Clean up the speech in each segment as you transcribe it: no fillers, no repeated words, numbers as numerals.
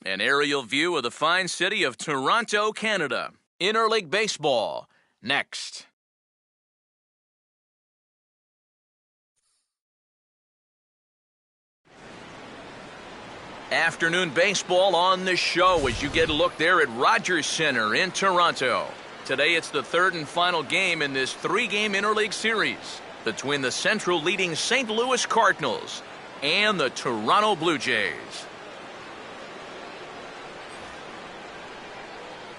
An aerial view of the fine city of Toronto, Canada. Interleague Baseball, next. Afternoon baseball on the show as you get a look there at Rogers Center in Toronto. Today it's the third and final game in this three-game interleague series between the Central leading St. Louis Cardinals and the Toronto Blue Jays.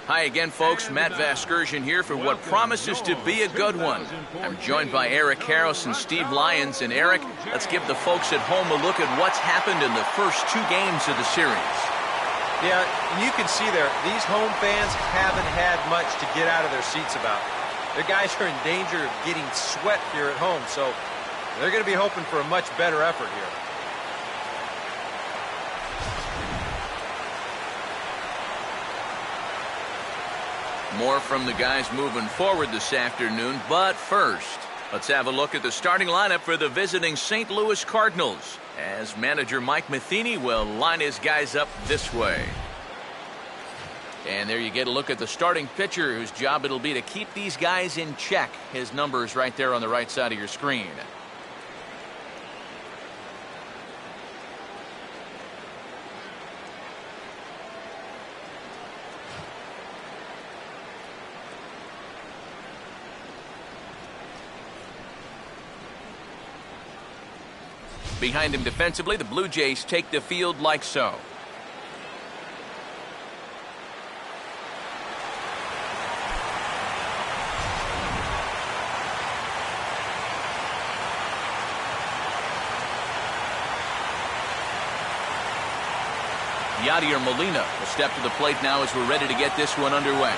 Hi again, folks. Matt Vasgersian here for what promises to be a good one. I'm joined by Eric Karros and Steve Lyons. And Eric, let's give the folks at home a look at what's happened in the first two games of the series. Yeah, and you can see there, these home fans haven't had much to get out of their seats about. Their guys are in danger of getting swept here at home, so they're going to be hoping for a much better effort here. More from the guys moving forward this afternoon, but first, let's have a look at the starting lineup for the visiting St. Louis Cardinals, as manager Mike Matheny will line his guys up this way. And there you get a look at the starting pitcher, whose job it'll be to keep these guys in check. His number is right there on the right side of your screen. Behind him defensively, the Blue Jays take the field like so. Yadier Molina will step to the plate now as we're ready to get this one underway.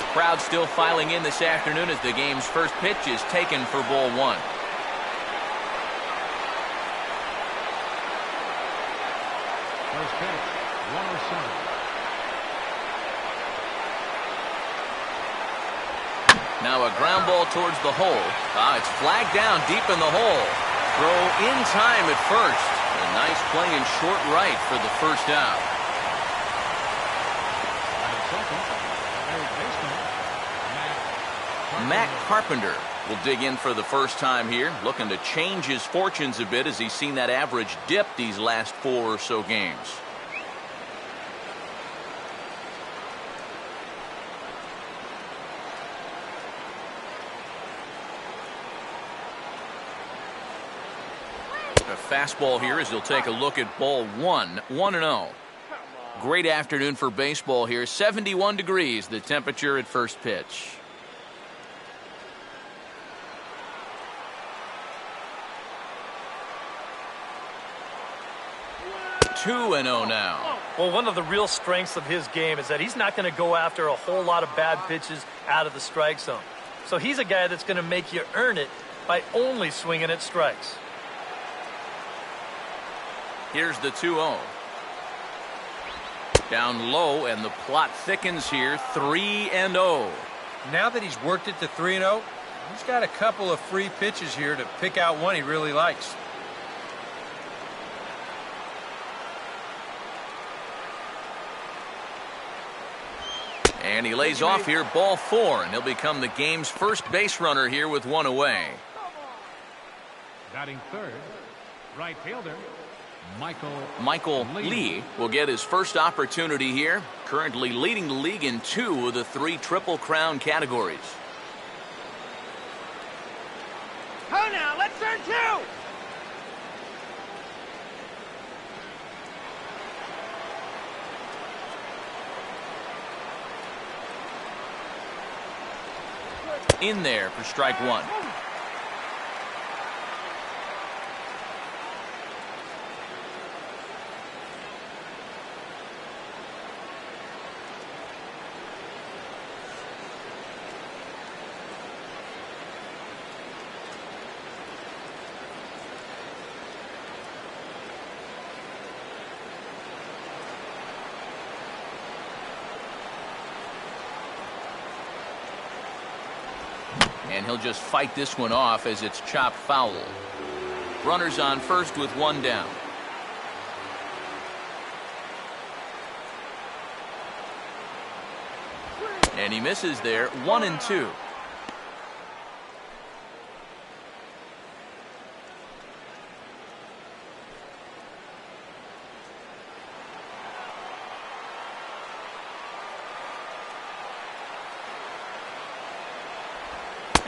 Crowd still filing in this afternoon as the game's first pitch is taken for ball one. First pitch, 107. Now a ground ball towards the hole. It's flagged down deep in the hole. Throw in time at first. A nice play in short right for the first out. Matt Carpenter will dig in for the first time here, looking to change his fortunes a bit as he's seen that average dip these last 4 or so games. A fastball here as he'll take a look at ball one, 1-0. Great afternoon for baseball here. 71 degrees, the temperature at first pitch. 2-0 now. Well, one of the real strengths of his game is that he's not going to go after a whole lot of bad pitches out of the strike zone. So he's a guy that's going to make you earn it by only swinging at strikes. Here's the 2-0. Down low, and the plot thickens here. 3-0. Now that he's worked it to 3-0, he's got a couple of free pitches here to pick out one he really likes. And he lays off here, ball 4, and he'll become the game's first base runner here with one away. Batting third, right fielder, Michael Lee will get his first opportunity here, currently leading the league in 2 of the 3 Triple Crown categories. Oh, now, let's turn 2! In there for strike 1. And he'll just fight this one off as it's chopped foul. Runners on first with one down. And he misses there, 1-2.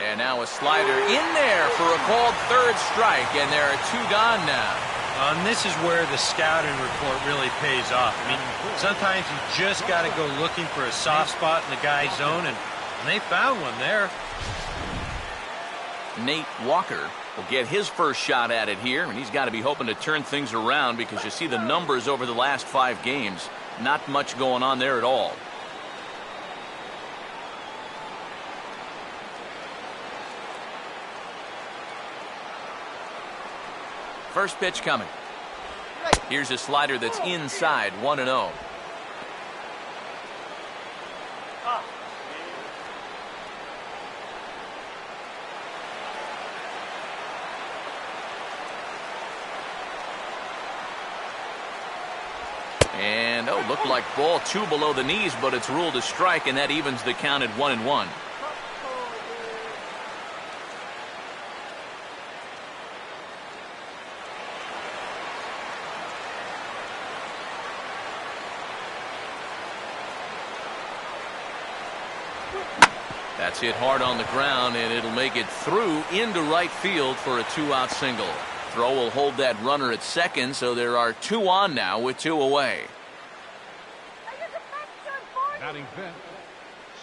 And now a slider in there for a called third strike, and there are two gone now. And this is where the scouting report really pays off. I mean, sometimes you just got to go looking for a soft spot in the guy's zone, and they found one there. Nate Walker will get his first shot at it here, and he's got to be hoping to turn things around because you see the numbers over the last 5 games. Not much going on there at all. First pitch coming. Here's a slider that's inside, 1-0. And, looked like ball 2 below the knees, but it's ruled a strike, and that evens the count at 1-1. That's hit hard on the ground, and it'll make it through into right field for a 2-out single. Throw will hold that runner at second, so there are 2 on now with 2 away. Batting fifth,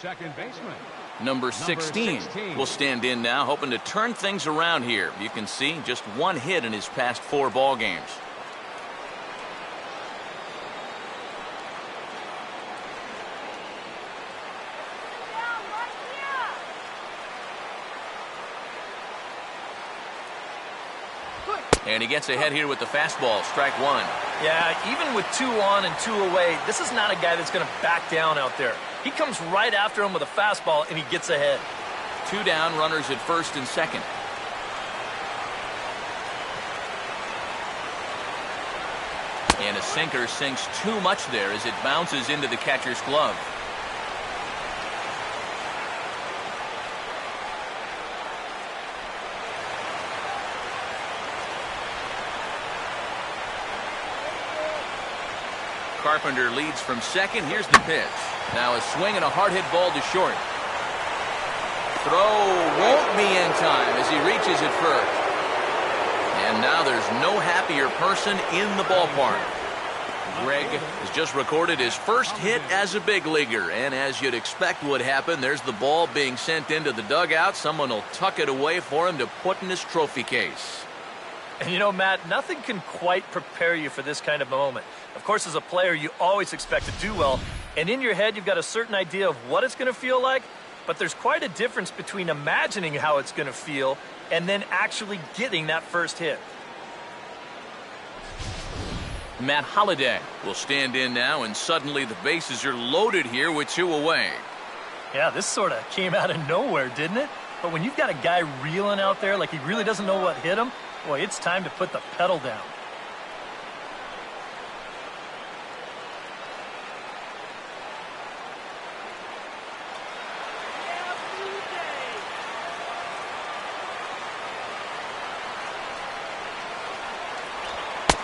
second baseman. Number 16 will stand in now, hoping to turn things around here. You can see just 1 hit in his past 4 ball games. And he gets ahead here with the fastball, strike 1. Yeah, even with 2 on and 2 away, this is not a guy that's going to back down out there. He comes right after him with a fastball, and he gets ahead. 2 down, runners at first and second. And a sinker sinks too much there as it bounces into the catcher's glove. Carpenter leads from second. Here's the pitch. Now a swing and a hard hit ball to short. Throw won't be in time as he reaches it first. And now there's no happier person in the ballpark. Greg has just recorded his first hit as a big leaguer, and as you'd expect would happen, there's the ball being sent into the dugout. Someone will tuck it away for him to put in his trophy case. And you know, Matt, nothing can quite prepare you for this kind of moment. Of course, as a player, you always expect to do well, and in your head, you've got a certain idea of what it's going to feel like, but there's quite a difference between imagining how it's going to feel and then actually getting that first hit. Matt Holliday will stand in now, and suddenly the bases are loaded here with 2 away. Yeah, this sort of came out of nowhere, didn't it? But when you've got a guy reeling out there like he really doesn't know what hit him, boy, it's time to put the pedal down.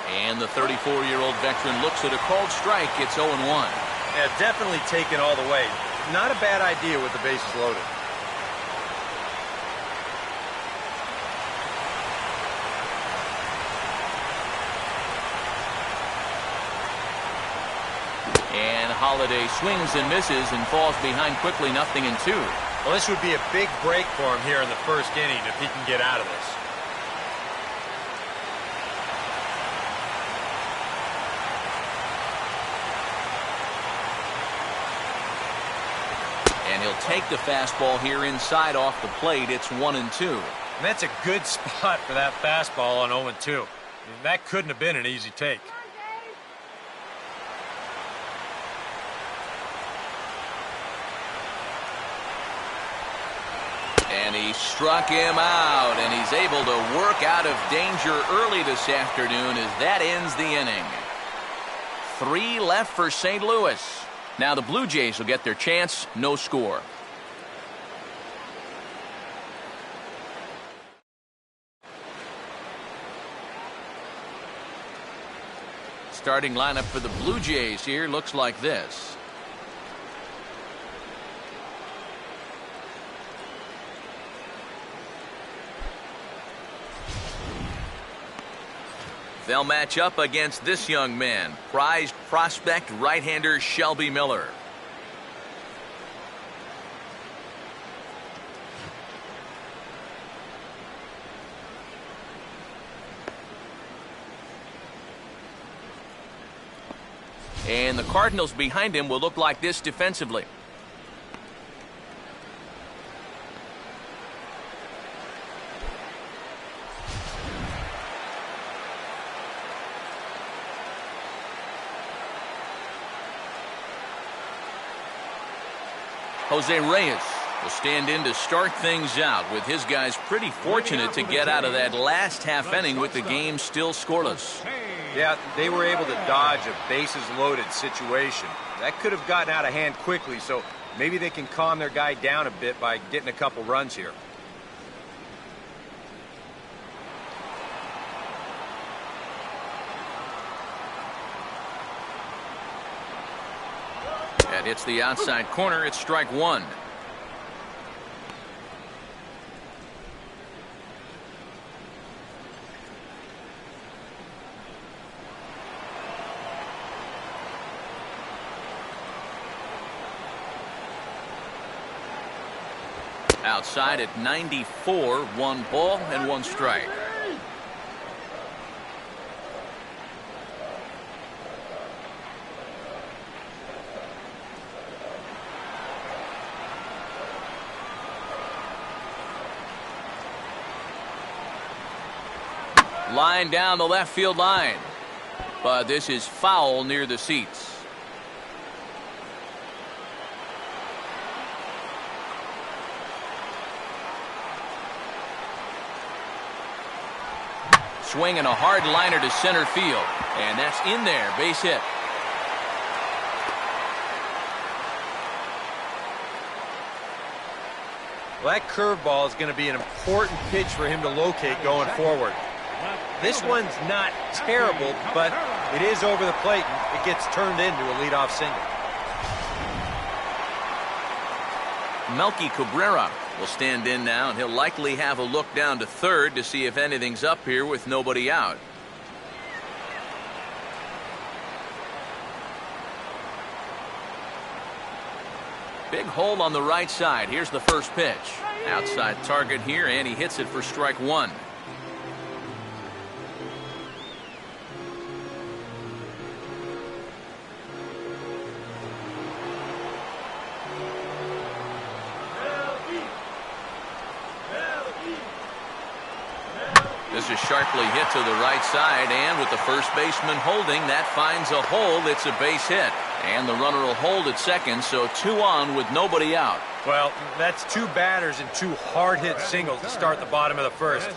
And the 34-year-old veteran looks at a called strike. It's 0-1. Yeah, definitely taken all the way. Not a bad idea with the bases loaded. And Holliday swings and misses and falls behind quickly, 0-2. Well, this would be a big break for him here in the first inning if he can get out of this. And he'll take the fastball here inside off the plate. It's 1-2. And that's a good spot for that fastball on 0-2. I mean, that couldn't have been an easy take. And he struck him out, and he's able to work out of danger early this afternoon as that ends the inning. 3 left for St. Louis. Now the Blue Jays will get their chance. No score. Starting lineup for the Blue Jays here looks like this. They'll match up against this young man, prized prospect right-hander Shelby Miller. And the Cardinals behind him will look like this defensively. Jose Reyes will stand in to start things out, with his guys pretty fortunate to get out of that last half inning with the game still scoreless. Yeah, they were able to dodge a bases-loaded situation. That could have gotten out of hand quickly, so maybe they can calm their guy down a bit by getting a couple runs here. That hits the outside corner. It's strike one. Outside at 94, 1 ball and 1 strike. Line down the left field line, but this is foul near the seats. Swinging a hard liner to center field, and that's in there, base hit. Well, that curveball is going to be an important pitch for him to locate going forward. This one's not terrible, but it is over the plate, and it gets turned into a leadoff single. Melky Cabrera will stand in now, and he'll likely have a look down to third to see if anything's up here with nobody out. Big hole on the right side. Here's the first pitch. Outside target here, and he hits it for strike one. This is sharply hit to the right side, and with the first baseman holding, that finds a hole. It's a base hit, and the runner will hold at second, so 2 on with nobody out. Well, that's 2 batters and 2 hard-hit singles to start the bottom of the first.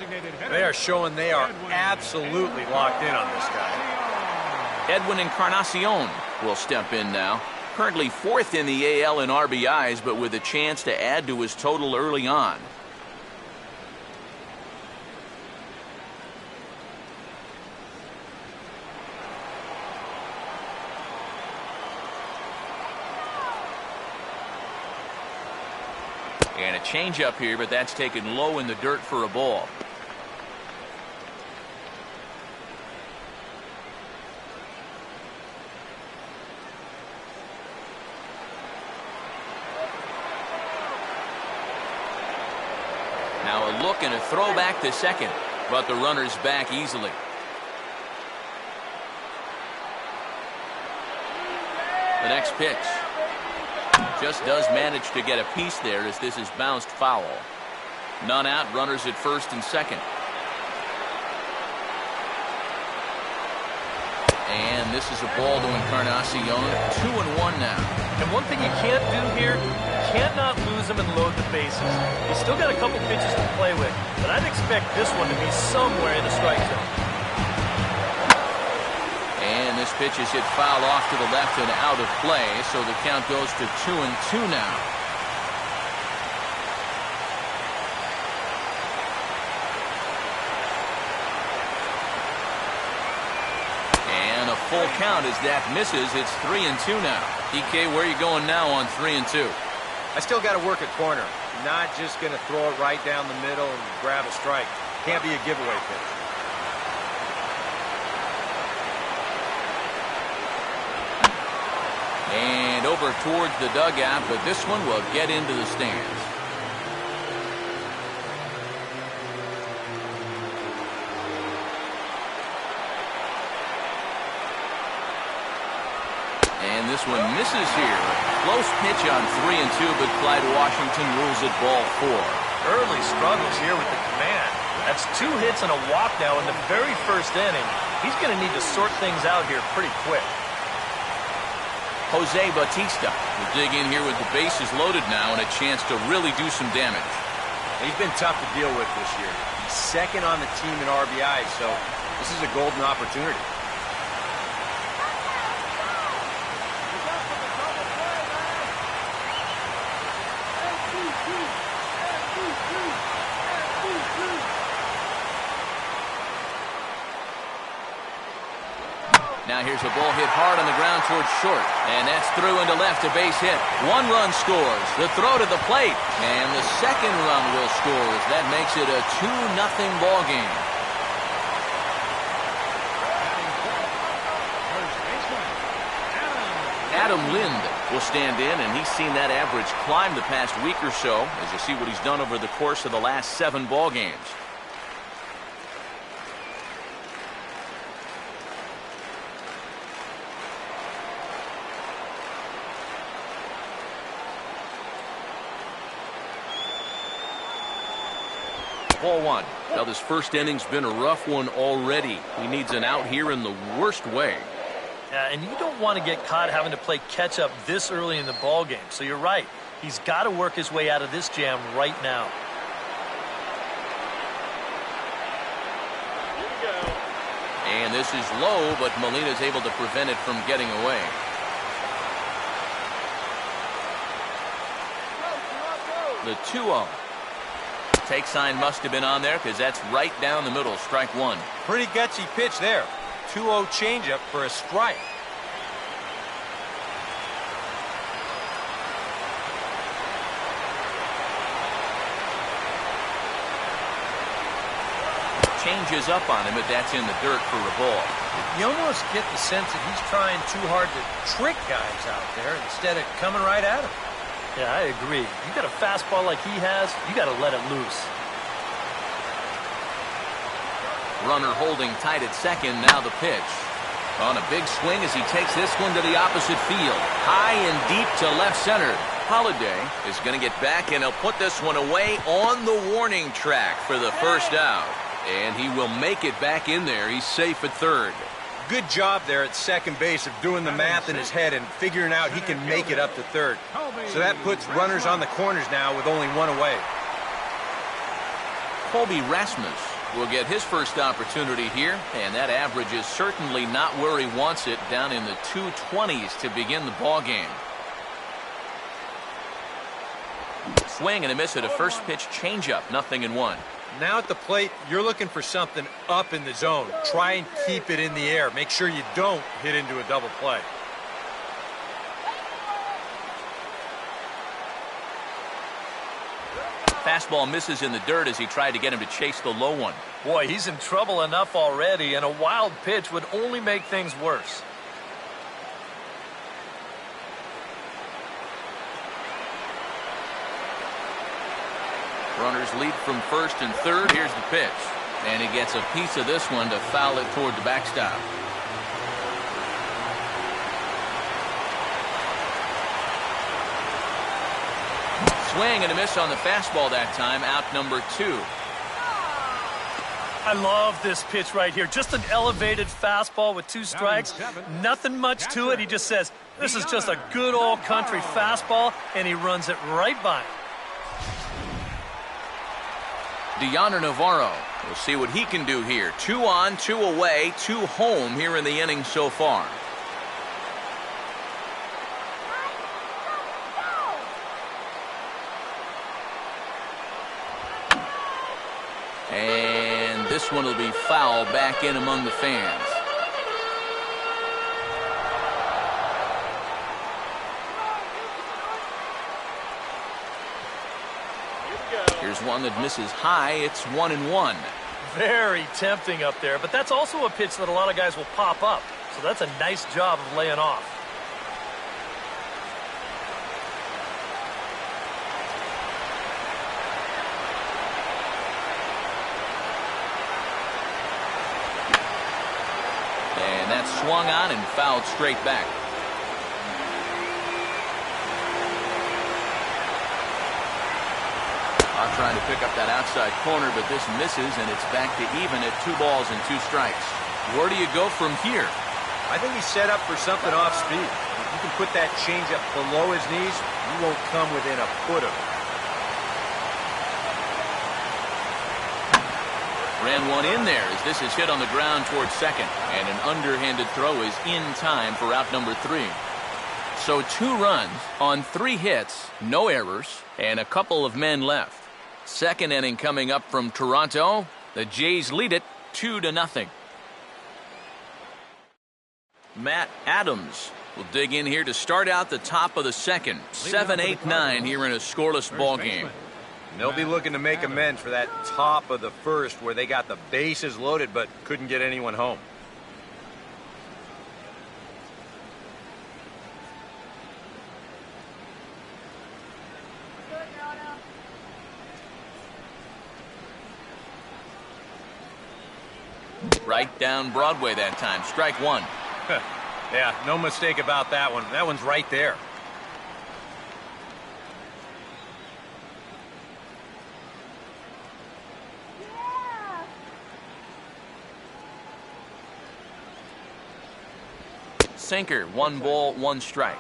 They are showing they are absolutely locked in on this guy. Edwin Encarnacion will step in now. Currently 4th in the AL in RBIs, but with a chance to add to his total early on. And a changeup here, but that's taken low in the dirt for a ball. Now a look and a throw back to second, but the runner's back easily. The next pitch. Just does manage to get a piece there as this is bounced foul. None out, runners at first and second. And And this is a ball to Encarnacion. 2-1 now. And one thing you can't do here, you can't not lose him and load the bases. He's still got a couple pitches to play with, but I'd expect this one to be somewhere in the strike zone. And this pitch is hit foul off to the left and out of play, so the count goes to 2-2 now. And a full count as that misses. It's 3-2 now. DK, where are you going now on 3-2? I still got to work at corner. Not just going to throw it right down the middle and grab a strike. Can't be a giveaway pitch. And over towards the dugout, but this one will get into the stands. And this one misses here. Close pitch on 3-2, but Clyde Washington rules it ball 4. Early struggles here with the command. That's 2 hits and a walk now in the very first inning. He's going to need to sort things out here pretty quick. Jose Bautista will dig in here with the bases loaded now and a chance to really do some damage. He's been tough to deal with this year. He's second on the team in RBI, so this is a golden opportunity. Now here's a ball hit hard on the ground towards short. And that's through into left, a base hit. 1 run scores. The throw to the plate. And the second run will score as that makes it a 2-0 ball game. Adam Lind will stand in, and he's seen that average climb the past week or so as you see what he's done over the course of the last 7 ball games. Ball 1. Now this first inning's been a rough one already. He needs an out here in the worst way. Yeah, and you don't want to get caught having to play catch up this early in the ball game. So you're right. He's got to work his way out of this jam right now. Here we go. And this is low, but Molina's able to prevent it from getting away. The 2-0. Take sign must have been on there because that's right down the middle. Strike 1. Pretty gutsy pitch there. 2-0 changeup for a strike. Changes up on him, but that's in the dirt for a ball. You almost get the sense that he's trying too hard to trick guys out there instead of coming right at him. Yeah, I agree. You got a fastball like he has, you got to let it loose. Runner holding tight at second. Now the pitch. On a big swing as he takes this one to the opposite field. High and deep to left center. Holiday is going to get back, and he'll put this one away on the warning track for the first out. And he will make it back in there. He's safe at third. Good job there at second base of doing the math in his head and figuring out he can make it up to third. So that puts runners on the corners now with only 1 away. Colby Rasmus will get his first opportunity here, and that average is certainly not where he wants it, down in the 220s to begin the ball game. Swing and a miss at a first pitch changeup, 0-1. Now at the plate, you're looking for something up in the zone. Try and keep it in the air. Make sure you don't hit into a double play. Fastball misses in the dirt as he tried to get him to chase the low one. Boy, he's in trouble enough already, and a wild pitch would only make things worse. Runners lead from first and third. Here's the pitch. And he gets a piece of this one to foul it toward the backstop. Swing and a miss on the fastball that time. Out number 2. I love this pitch right here. Just an elevated fastball with 2 strikes. Nothing much to it. He just says, this is just a good old country fastball, and he runs it right by him. Deoner Navarro. We'll see what he can do here. 2 on, 2 away, 2 home here in the inning so far. And this one will be foul back in among the fans. Here's one that misses high. It's 1-1. Very tempting up there, but that's also a pitch that a lot of guys will pop up. So that's a nice job of laying off. And that's swung on and fouled straight back. Trying to pick up that outside corner, but this misses, and it's back to even at 2 balls and 2 strikes. Where do you go from here? I think he's set up for something off speed. If you can put that changeup below his knees, you won't come within a foot of it. Ran one in there as this is hit on the ground towards second, and an underhanded throw is in time for out number 3. So 2 runs on 3 hits, no errors, and a couple of men left. Second inning coming up from Toronto. The Jays lead it 2-0. Matt Adams will dig in here to start out the top of the second. 7-8-9 here in a scoreless ball game. They'll be looking to make amends for that top of the first where they got the bases loaded but couldn't get anyone home. Right down Broadway that time. Strike 1. Yeah, no mistake about that one. That one's right there. Sinker, 1 ball, 1 strike.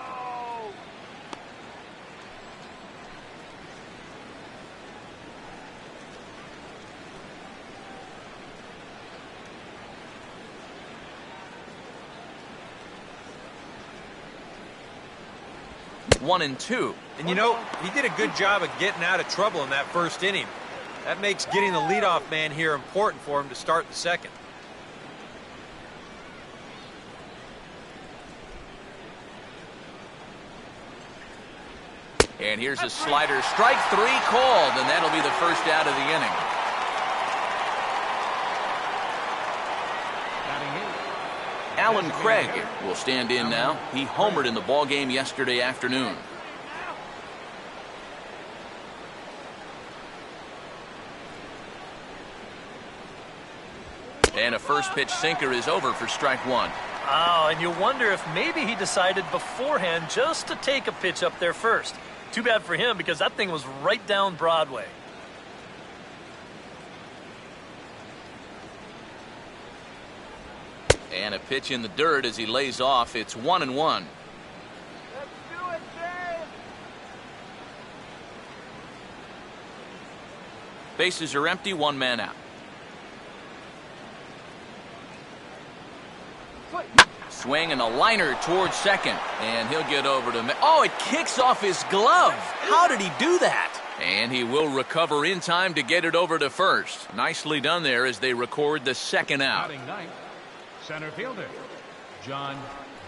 One and 2. And you know, he did a good job of getting out of trouble in that first inning. That makes getting the leadoff man here important for him to start the second. And here's a slider. Strike 3 called, and that'll be the first out of the inning. Alan Craig will stand in now. He homered in the ballgame yesterday afternoon. And a first pitch sinker is over for strike 1. Oh, and you wonder if maybe he decided beforehand just to take a pitch up there first. Too bad for him because that thing was right down Broadway. And a pitch in the dirt as he lays off. It's 1-1. Let's do it, Jay. Bases are empty, 1 man out. Swing and a liner towards second, and he'll get over to... Oh, it kicks off his glove. How did he do that? And he will recover in time to get it over to first. Nicely done there as they record the second out. Batting ninth, center fielder, John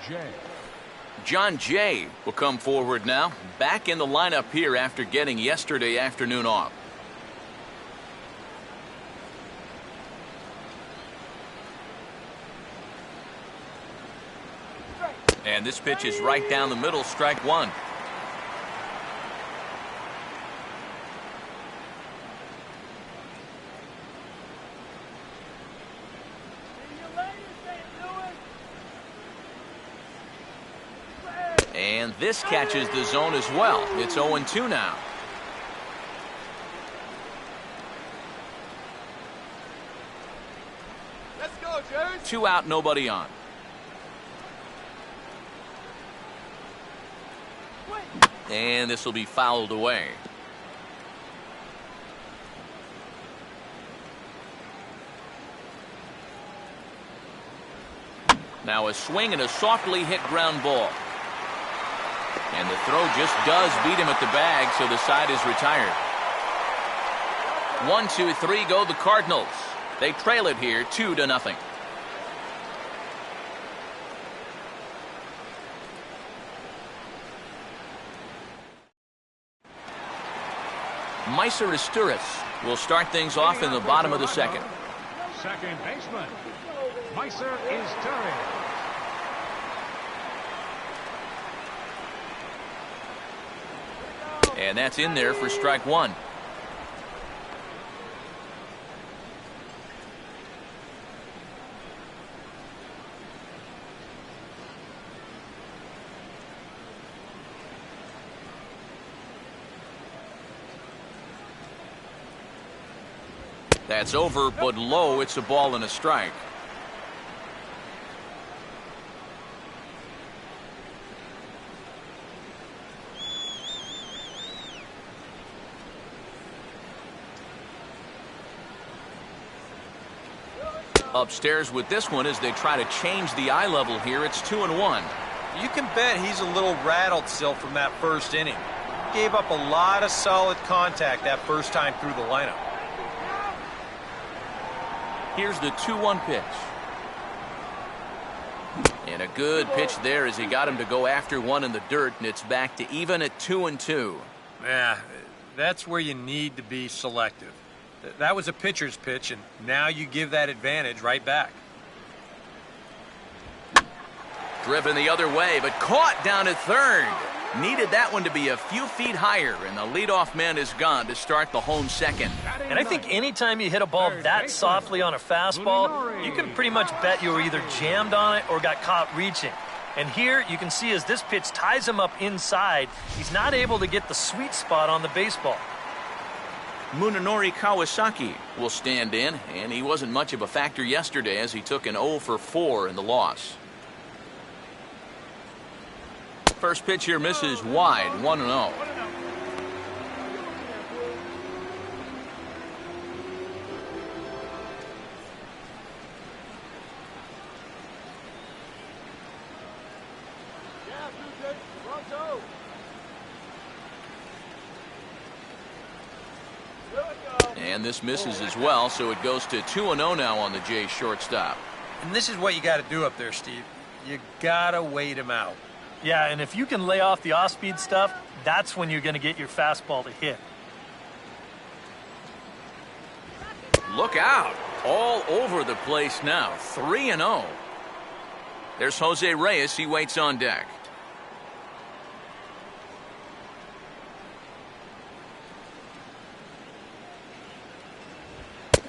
Jay. John Jay will come forward now. Back in the lineup here after getting yesterday afternoon off. And this pitch is right down the middle, strike 1. And this catches the zone as well. It's 0-2 now. Let's go, James. 2 out, nobody on. And this will be fouled away. Now a swing and a softly hit ground ball. And the throw just does beat him at the bag, so the side is retired. 1, 2, 3 go the Cardinals. They trail it here 2-0. Meiser Isturis will start things off in the bottom of the second. Second baseman, Meiser Isturis. And that's in there for strike 1. That's over, but low. It's a ball and a strike. Upstairs with this one as they try to change the eye level here. It's 2-1. You can bet he's a little rattled still from that first inning. Gave up a lot of solid contact that first time through the lineup. Here's the 2-1 pitch. And a good pitch there as he got him to go after one in the dirt, and it's back to even at 2-2. Yeah, that's where you need to be selective. That was a pitcher's pitch, and now you give that advantage right back. Driven the other way, but caught down at third. Needed that one to be a few feet higher, and the leadoff man is gone to start the home second. And I think anytime you hit a ball that softly on a fastball, you can pretty much bet you were either jammed on it or got caught reaching. And here you can see as this pitch ties him up inside, he's not able to get the sweet spot on the baseball. Munenori Kawasaki will stand in, and he wasn't much of a factor yesterday as he took an 0 for 4 in the loss. First pitch here misses wide, 1-0. And this misses as well, so it goes to 2-0 now on the Jays shortstop. And this is what you got to do up there, Steve. You got to wait him out. Yeah, and if you can lay off the off-speed stuff, that's when you're going to get your fastball to hit. Look out. All over the place now. 3-0. There's Jose Reyes. He waits on deck.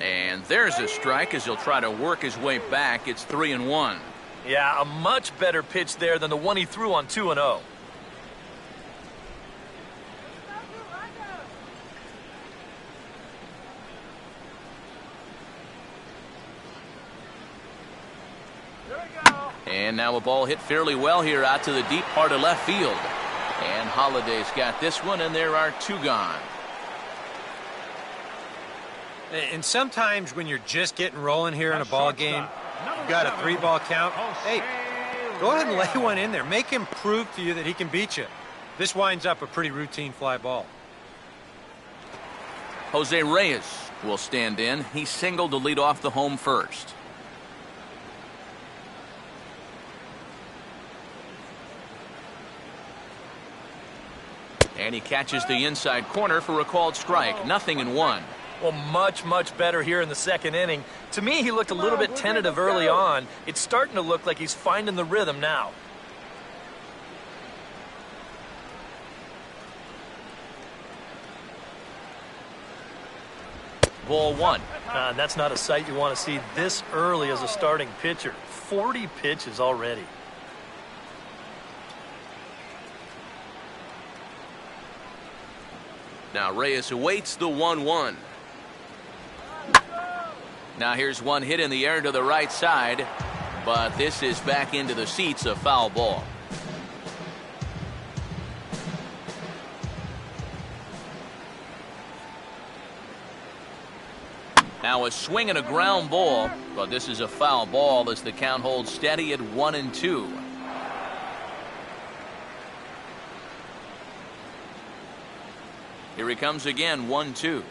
And there's a strike as he'll try to work his way back. It's 3-1. Yeah, a much better pitch there than the one he threw on 2-0. And now a ball hit fairly well here out to the deep part of left field. And Holliday's got this one, and there are 2 gone. And sometimes when you're just getting rolling here in a ball game, you've got a 3-ball count. Hey, go ahead and lay one in there. Make him prove to you that he can beat you. This winds up a pretty routine fly ball. Jose Reyes will stand in. He singled to lead off the home first. And he catches the inside corner for a called strike. 0-1. Well, much, much better here in the second inning. To me, he looked a little bit tentative early on. It's starting to look like he's finding the rhythm now. Ball 1. That's not a sight you want to see this early as a starting pitcher. 40 pitches already. Now Reyes awaits the 1-1. Now here's one hit in the air to the right side, but this is back into the seats, a foul ball. Now a swing and a ground ball, but this is a foul ball as the count holds steady at 1-2. Here he comes again, 1-2.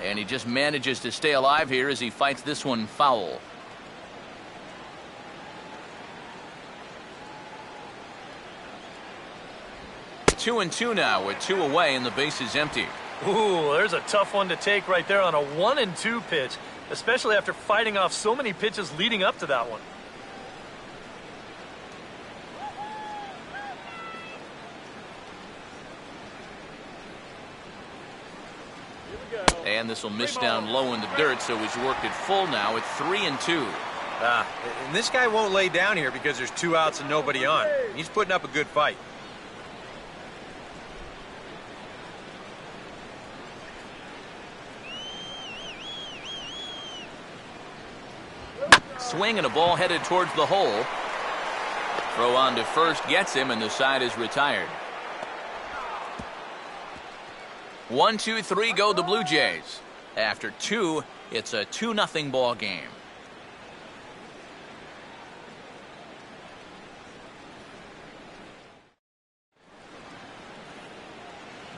And he just manages to stay alive here as he fights this one foul. Two and two now with two away and the base is empty. Ooh, there's a tough one to take right there on a 1-2 pitch, especially after fighting off so many pitches leading up to that one. And this will miss down low in the dirt, so he's worked it full now at 3-2. And this guy won't lay down here because there's 2 outs and nobody on. He's putting up a good fight. Swing and a ball headed towards the hole. Throw on to first gets him, and the side is retired. 1-2-3 go the Blue Jays. After 2, it's a 2-0 ball game.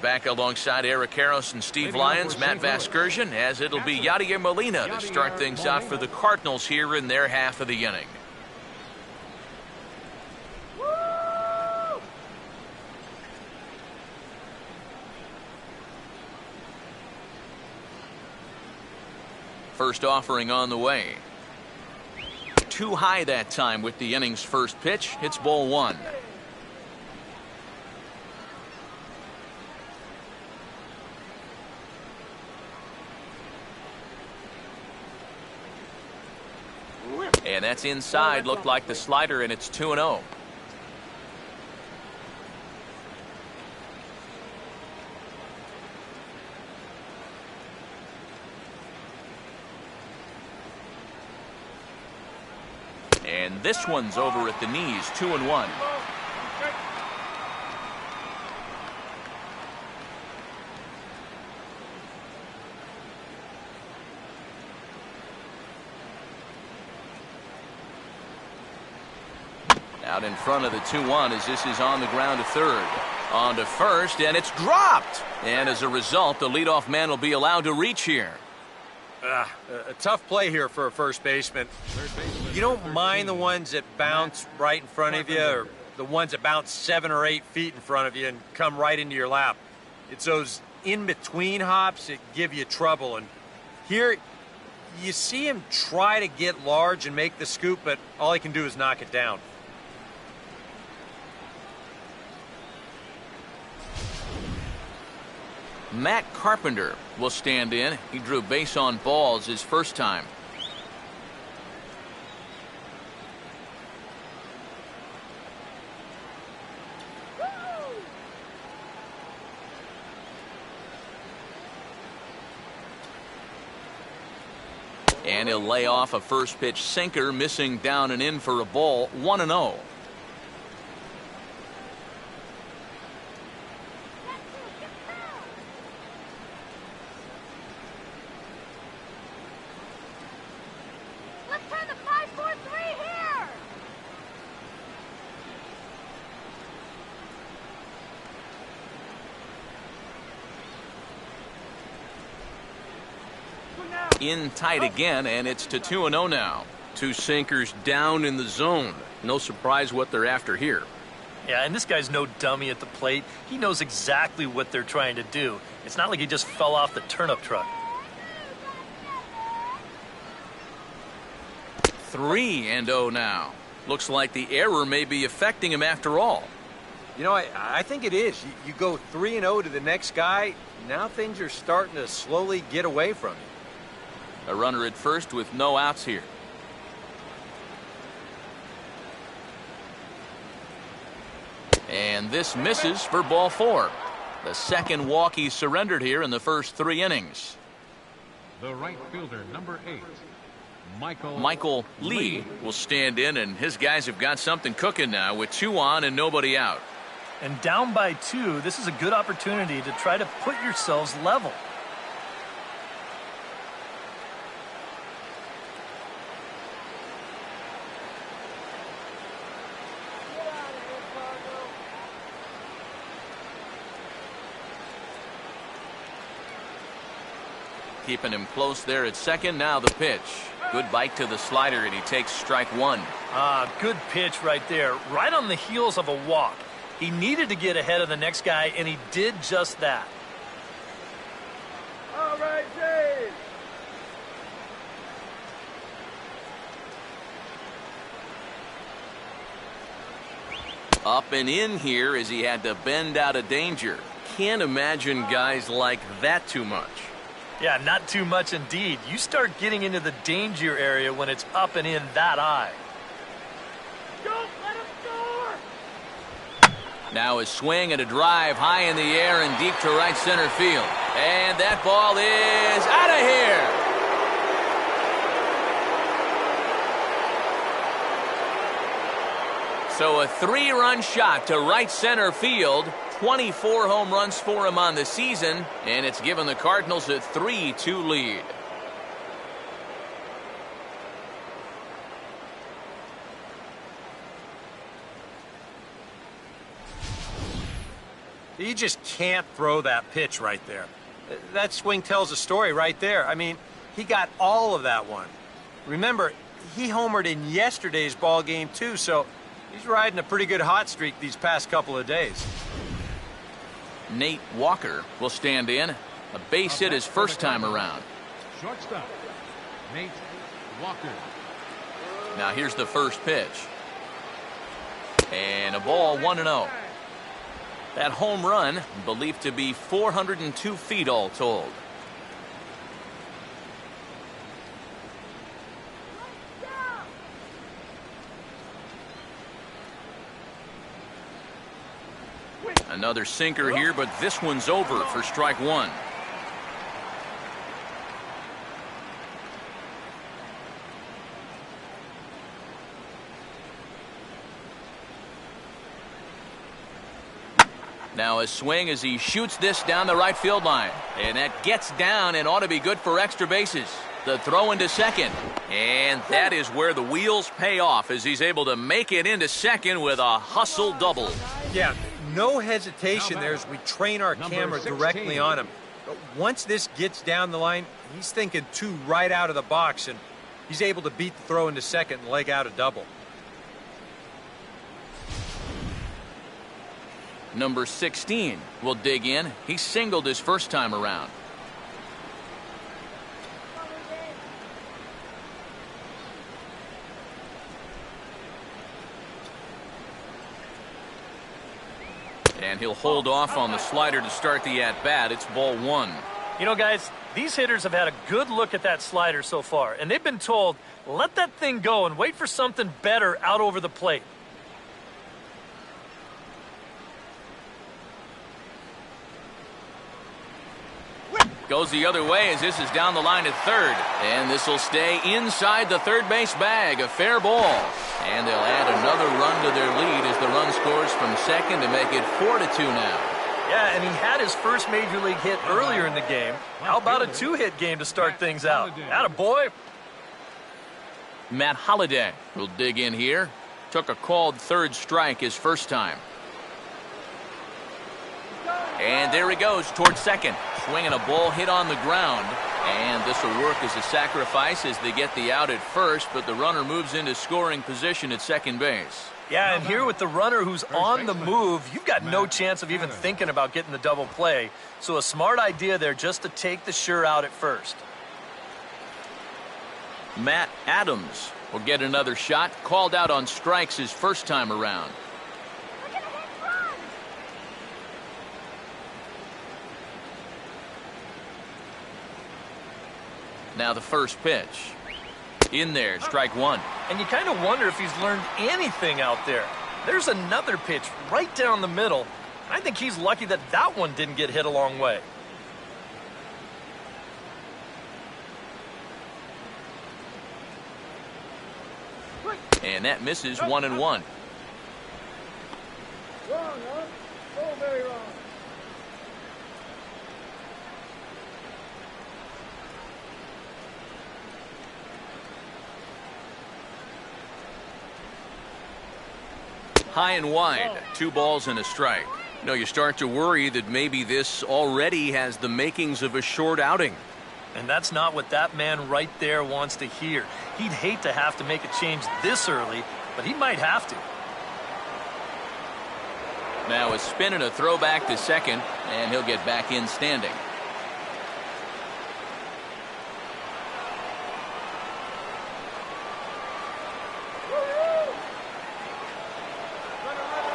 Back alongside Eric Karros and Steve Lyons, Matt Vasgersian, as it'll be Yadier Molina to start things out for the Cardinals here in their half of the inning. First offering on the way. Too high that time with the inning's first pitch. It's ball 1. And that's inside. Looked like the slider, and it's 2-0. And this one's over at the knees, 2-1. Out in front of the 2-1 as this is on the ground to third. On to first, and it's dropped. And as a result, the leadoff man will be allowed to reach here. A tough play here for a first baseman. You don't mind the ones that bounce right in front of you, or the ones that bounce 7 or 8 feet in front of you and come right into your lap. It's those in-between hops that give you trouble. And here, you see him try to get large and make the scoop, but all he can do is knock it down. Matt Carpenter will stand in. He drew base on balls his first time. And he'll lay off a first pitch sinker, missing down and in for a ball. 1-0. In tight again, and it's to 2-0 now. 2 sinkers down in the zone. No surprise what they're after here. Yeah, and this guy's no dummy at the plate. He knows exactly what they're trying to do. It's not like he just fell off the turnip truck. 3-0 now. Looks like the error may be affecting him after all. You know, I think it is. You go 3-0 to the next guy, now things are starting to slowly get away from you. A runner at first with no outs here. And this misses for ball 4. The second walk he surrendered here in the first 3 innings. The right fielder, number 8, Michael Lee will stand in, and his guys have got something cooking now with 2 on and nobody out. And down by 2, this is a good opportunity to try to put yourselves level. Keeping him close there at second. Now the pitch. Good bite to the slider, and he takes strike 1. Good pitch right there. Right on the heels of a walk. He needed to get ahead of the next guy, and he did just that. All right, Dave. Up and in here as he had to bend out of danger. Can't imagine guys like that too much. Yeah, not too much indeed. You start getting into the danger area when it's up and in that high. Don't let him score. Now a swing and a drive high in the air and deep to right center field. And that ball is out of here. So a 3-run shot to right center field. 24 home runs for him on the season, and it's given the Cardinals a 3-2 lead. You just can't throw that pitch right there. That swing tells a story right there. I mean, he got all of that one. Remember, he homered in yesterday's ball game too, so he's riding a pretty good hot streak these past couple of days. Nate Walker will stand in. A base hit his first time around. shortstop, Nate Walker. Now here's the first pitch. And a ball 1-0. That home run believed to be 402 feet all told. Another sinker here, but this one's over for strike 1. Now a swing as he shoots this down the right field line. And that gets down and ought to be good for extra bases. The throw into second. And that is where the wheels pay off as he's able to make it into second with a hustle double. Yeah, no hesitation there as we train our camera directly on him. But once this gets down the line, he's thinking 2 right out of the box, and he's able to beat the throw into second and leg out a double. Number 16 will dig in. He singled his first time around. And he'll hold off on the slider to start the at-bat. It's ball 1. You know, guys, these hitters have had a good look at that slider so far, and they've been told, let that thing go and wait for something better out over the plate. Goes the other way as this is down the line at third. And this will stay inside the third base bag. A fair ball. And they'll add another run to their lead as the run scores from second to make it 4-2 now. Yeah, and he had his first major league hit earlier in the game. How about a 2-hit game to start things out? Attaboy. Matt Holliday will dig in here. Took a called third strike his first time. And there he goes towards second. Swinging a ball hit on the ground. And this will work as a sacrifice as they get the out at first, but the runner moves into scoring position at second base. Yeah, and here with the runner who's on the move, you've got no chance of even thinking about getting the double play. So a smart idea there just to take the sure out at first. Matt Adams will get another shot. Called out on strikes his first time around. Now the first pitch. In there, strike 1. And you kind of wonder if he's learned anything out there. There's another pitch right down the middle. I think he's lucky that that one didn't get hit a long way. And that misses 1-1. Wrong, huh? Oh, very wrong. High and wide, 2 balls and a strike. You know, you start to worry that maybe this already has the makings of a short outing. And that's not what that man right there wants to hear. He'd hate to have to make a change this early, but he might have to. Now a spin and a throw back to second, and he'll get back in standing.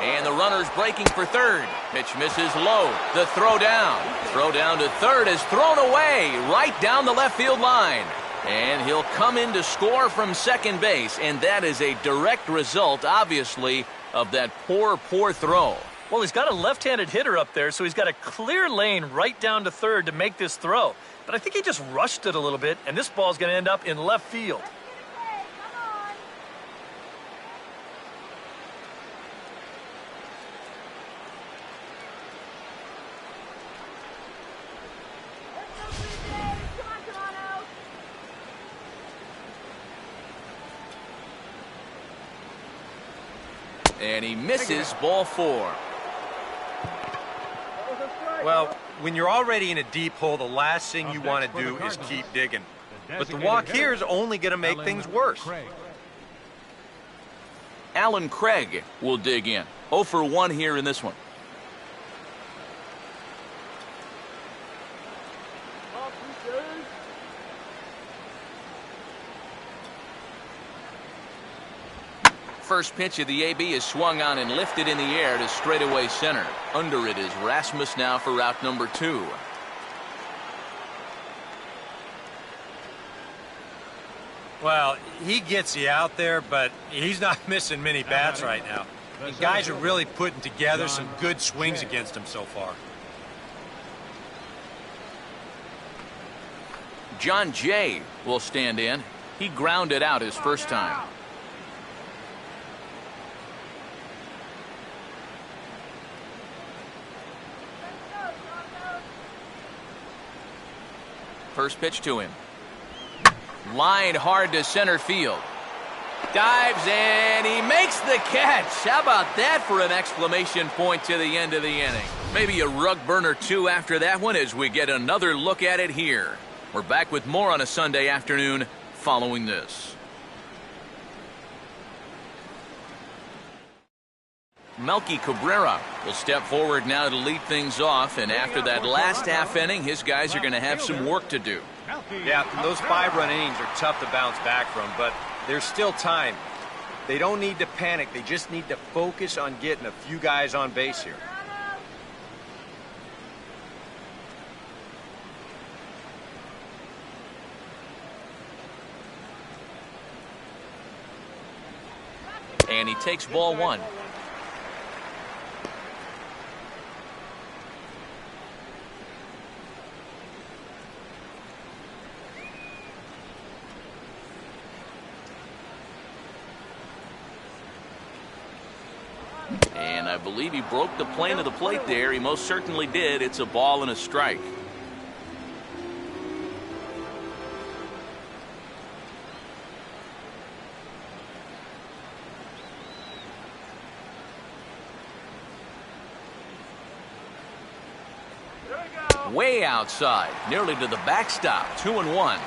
And the runner's breaking for third. Pitch misses low. The throw down. Throw down to third is thrown away right down the left field line. And he'll come in to score from second base. And that is a direct result, obviously, of that poor throw. Well, he's got a left-handed hitter up there, so he's got a clear lane right down to third to make this throw. But I think he just rushed it a little bit, and this ball's going to end up in left field. And he misses ball 4. Well, when you're already in a deep hole, the last thing you want to do is keep digging. But the walk here is only going to make things worse. Alan Craig will dig in. 0 for 1 here in this one. First pitch of the AB is swung on and lifted in the air to straightaway center. Under it is Rasmus now for route number 2. Well, he gets you out there, but he's not missing many bats right now. The guys are really putting together some good swings against him so far. John Jay will stand in. He grounded out his first time. First pitch to him. Lined hard to center field. Dives and he makes the catch. How about that for an exclamation point to the end of the inning? Maybe a rug burner too after that one as we get another look at it here. We're back with more on a Sunday afternoon following this. Melky Cabrera will step forward now to lead things off, and after that last half inning, his guys are going to have some work to do. Yeah, those 5-run innings are tough to bounce back from, but there's still time. They don't need to panic. They just need to focus on getting a few guys on base here. And he takes ball 1. And I believe he broke the plane of the plate there. He most certainly did. It's a ball and a strike. Way outside, nearly to the backstop. 2-1.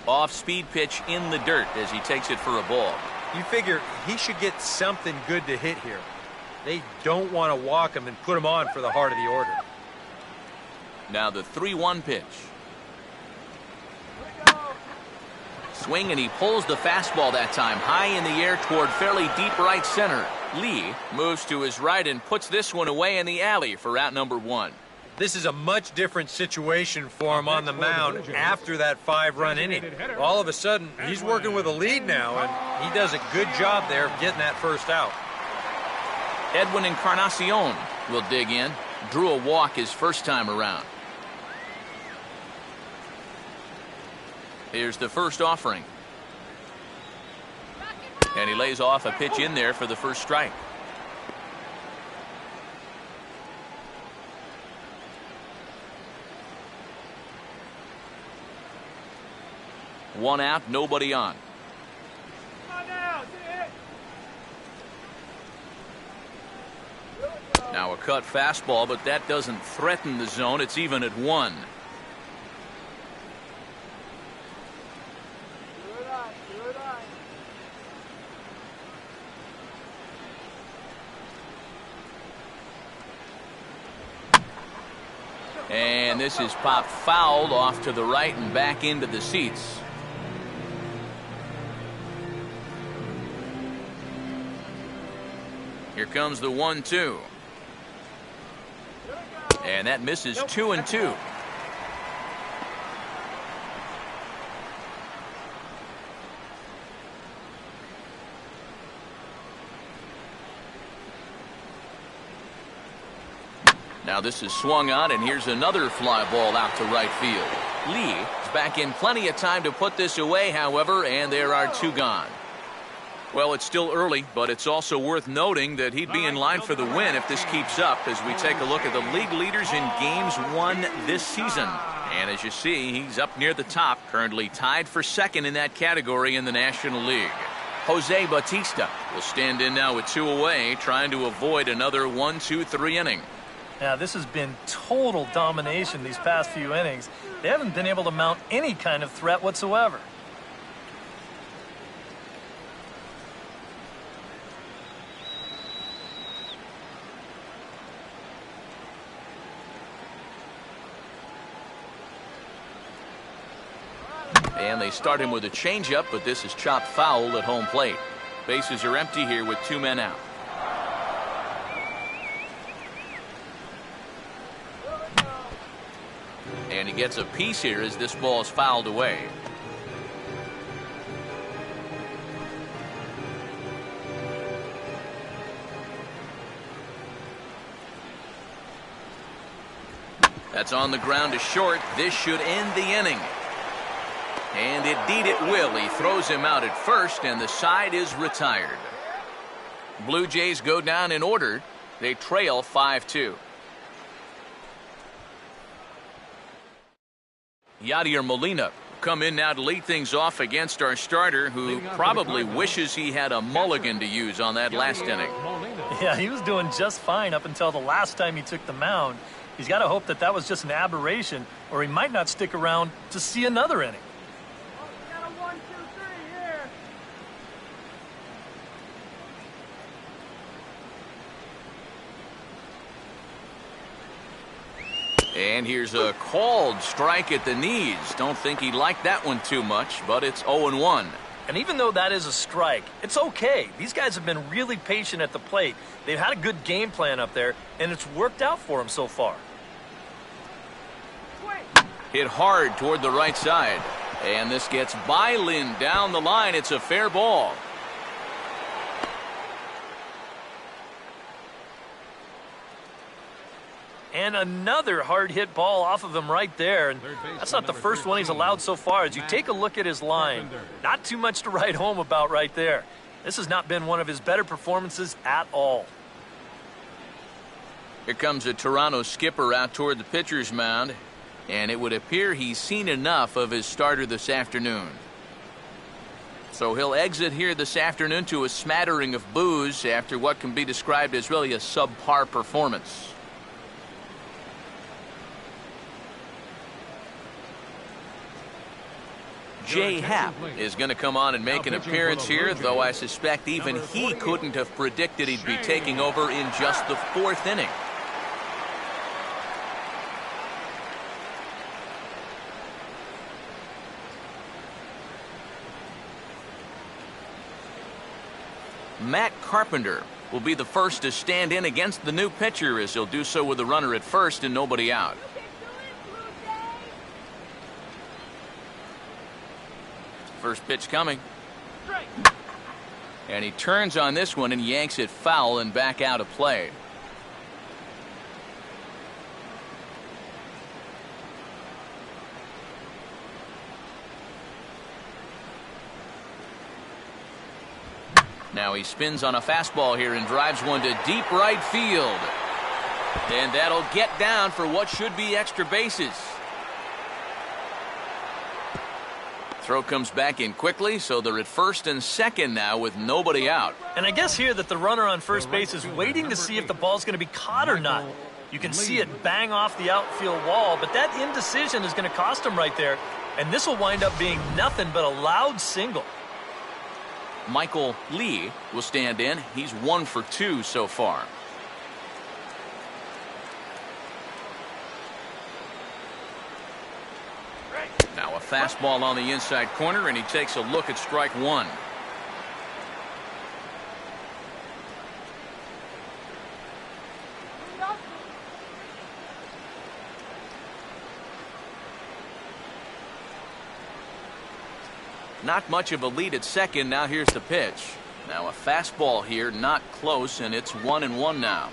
Off-speed pitch in the dirt as he takes it for a ball. You figure he should get something good to hit here. They don't want to walk him and put him on for the heart of the order. Now the 3-1 pitch. Swing, and he pulls the fastball that time high in the air toward fairly deep right center. Lee moves to his right and puts this one away in the alley for out number 1. This is a much different situation for him on the mound after that 5-run inning. All of a sudden, he's working with a lead now, and he does a good job there of getting that first out. Edwin Encarnacion will dig in. Drew a walk his first time around. Here's the first offering. And he lays off a pitch in there for the first strike. One out, nobody on. Now a cut fastball, but that doesn't threaten the zone. It's even at 1. And this is popped fouled off to the right and back into the seats. Here comes the 1-2. And that misses 2-2. Now this is swung on, and here's another fly ball out to right field. Lee is back in plenty of time to put this away, however, and there are 2 gone. Well, it's still early, but it's also worth noting that he'd be in line for the win if this keeps up as we take a look at the league leaders in games won this season. And as you see, he's up near the top, currently tied for second in that category in the National League. Jose Bautista will stand in now with 2 away, trying to avoid another 1-2-3 inning. Now, this has been total domination these past few innings. They haven't been able to mount any kind of threat whatsoever. And they start him with a changeup, but this is chopped foul at home plate. Bases are empty here with 2 men out. And he gets a piece here as this ball is fouled away. That's on the ground to short. This should end the inning. And indeed it will. He throws him out at first, and the side is retired. Blue Jays go down in order. They trail 5-2. Yadier Molina come in now to lead things off against our starter, who probably wishes he had a mulligan to use on that last inning. Yeah, he was doing just fine up until the last time he took the mound. He's got to hope that that was just an aberration, or he might not stick around to see another inning. Got a 1, 2, 3 here. And here's a called strike at the knees. Don't think he liked that one too much, but it's 0-1. And even though that is a strike, it's okay. These guys have been really patient at the plate. They've had a good game plan up there, and it's worked out for them so far. Hit hard toward the right side. And this gets by Lynn down the line. It's a fair ball. And another hard hit ball off of him right there. And that's not the first one he's allowed so far. As you take a look at his line, not too much to write home about right there. This has not been one of his better performances at all. Here comes a Toronto skipper out toward the pitcher's mound. And it would appear he's seen enough of his starter this afternoon. So he'll exit here this afternoon to a smattering of boos after what can be described as really a subpar performance. Jay Happ is going to come on and make an appearance here, though I suspect even he couldn't have predicted he'd be taking over in just the 4th inning. Matt Carpenter will be the first to stand in against the new pitcher, as he'll do so with the runner at first and nobody out. First pitch coming. And he turns on this one and yanks it foul and back out of play. Now he spins on a fastball here and drives one to deep right field. And that'll get down for what should be extra bases. Throw comes back in quickly, so they're at first and second now with nobody out. And I guess here that the runner on first base is waiting to see if the ball's going to be caught or not. You can see it bang off the outfield wall, but that indecision is going to cost him right there. And this will wind up being nothing but a loud single. Michael Lee will stand in. He's 1 for 2 so far. Now a fastball on the inside corner, and he takes a look at strike one. Not much of a lead at second. Now here's the pitch. Now a fastball here, not close, and it's 1-1 now.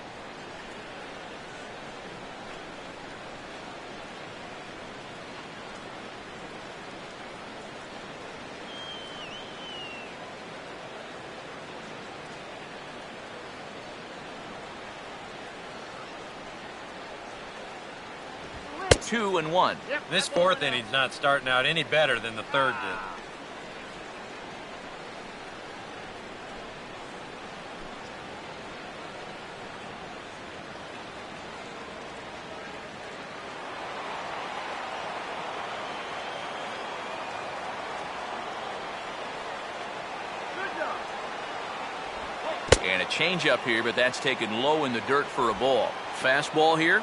Two and one. This fourth inning's not starting out any better than the third did. And a changeup here, but that's taken low in the dirt for a ball. Fastball here.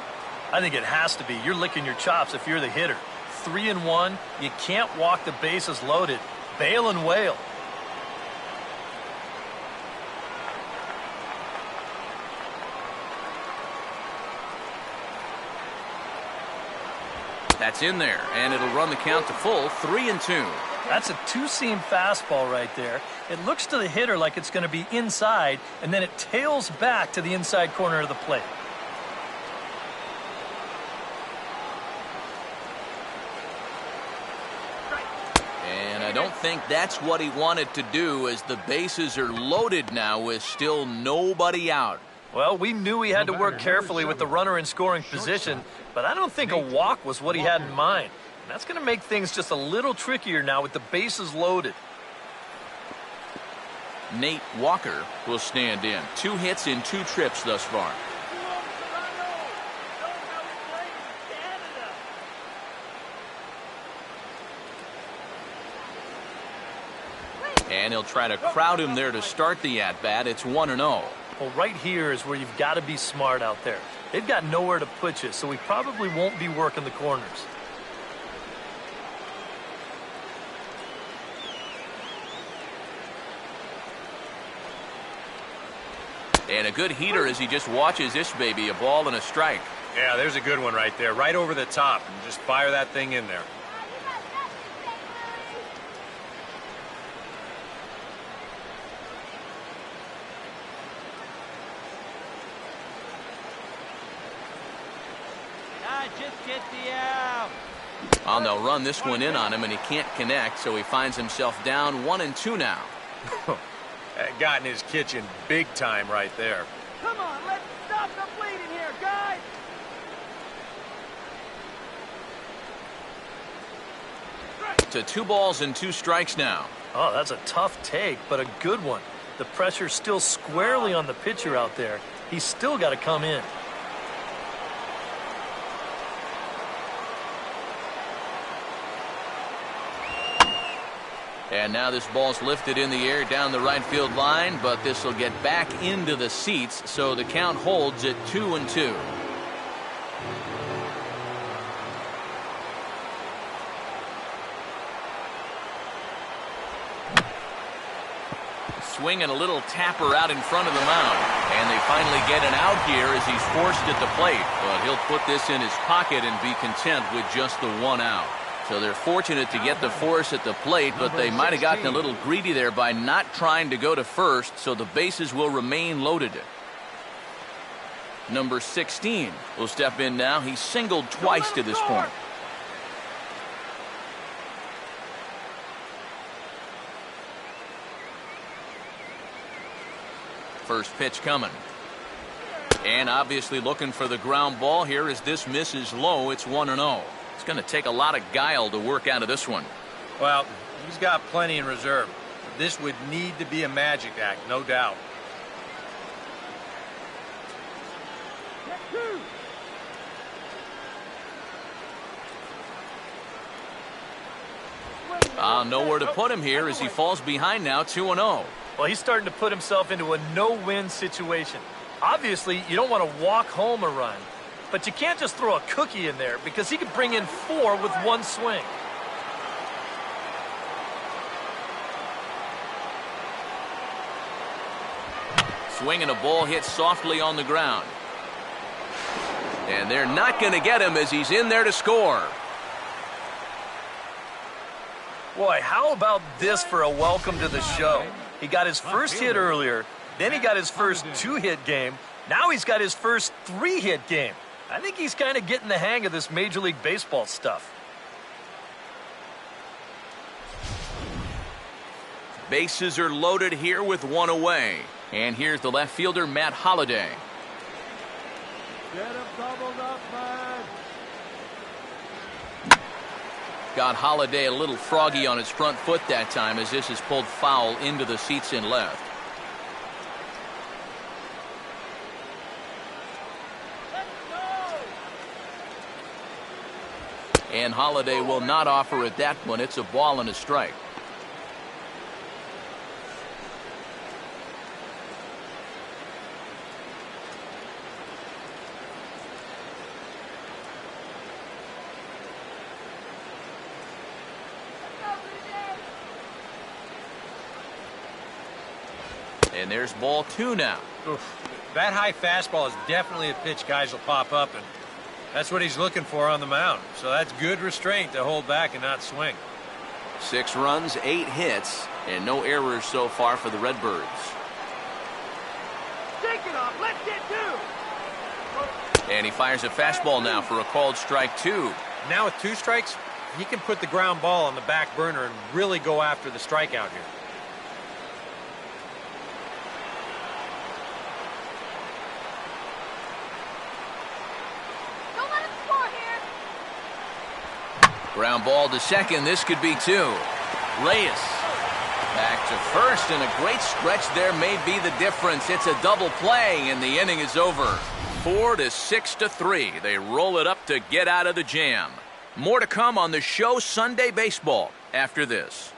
I think it has to be. You're licking your chops if you're the hitter. 3-1. You can't walk the bases loaded. Bail and wail. That's in there, and it'll run the count to full. 3-2. That's a two-seam fastball right there. It looks to the hitter like it's going to be inside, and then it tails back to the inside corner of the plate. And I don't think that's what he wanted to do, as the bases are loaded now with still nobody out. Well, we knew he had to work carefully with the runner in scoring position, but I don't think a walk was what he had in mind. And that's going to make things just a little trickier now with the bases loaded. Nate Walker will stand in. 2 hits in 2 trips thus far. And he'll try to crowd him there to start the at-bat. It's 1-0. Well, right here is where you've got to be smart out there. They've got nowhere to put you, so he probably won't be working the corners. And a good heater as he just watches this baby. A ball and a strike. Yeah, there's a good one right there. Right over the top. And just fire that thing in there. Just get the out. Well, they'll run this one in on him, and he can't connect, so he finds himself down 1-2 now. That got in his kitchen big time right there. Come on, let's stop the bleeding here, guys. To 2 balls and 2 strikes now. Oh, that's a tough take, but a good one. The pressure's still squarely on the pitcher out there. He's still got to come in. And now this ball's lifted in the air down the right field line, but this will get back into the seats, so the count holds at 2-2. swinging a little tapper out in front of the mound. And they finally get an out here as he's forced at the plate. But he'll put this in his pocket and be content with just the one out. So they're fortunate to get the force at the plate, but they might have gotten a little greedy there by not trying to go to first, so the bases will remain loaded. Number 16 will step in now. He's singled twice to this point. First pitch coming. And obviously looking for the ground ball here as this misses low. It's 1-0. It's going to take a lot of guile to work out of this one. Well, he's got plenty in reserve. This would need to be a magic act, no doubt. Nowhere to put him here as he falls behind now, 2-0. Well, he's starting to put himself into a no-win situation. Obviously, you don't want to walk home a run, but you can't just throw a cookie in there because he could bring in 4 with one swing. Swinging a ball hit softly on the ground. And they're not going to get him as he's in there to score. Boy, how about this for a welcome to the show? He got his first hit earlier, then he got his first 2-hit game. Now he's got his first 3-hit game. I think he's kind of getting the hang of this Major League Baseball stuff. Bases are loaded here with one away. And here's the left fielder, Matt Holliday. Get him doubled up, man. Got Holliday a little froggy on his front foot that time as this is pulled foul into the seats in left. And Holliday will not offer at that one. It's a ball and a strike. And there's ball 2 now. Oof. That high fastball is definitely a pitch guys will pop up, and that's what he's looking for on the mound. So that's good restraint to hold back and not swing. 6 runs, 8 hits, and no errors so far for the Redbirds. Take it off. Let's get 2. And he fires a fastball now for a called strike 2. Now with 2 strikes, he can put the ground ball on the back burner and really go after the strikeout here. Ground ball to second. This could be 2. Reyes back to first, and a great stretch there may be the difference. It's a double play, and the inning is over. 4-6-3. They roll it up to get out of the jam. More to come on the show Sunday Baseball after this.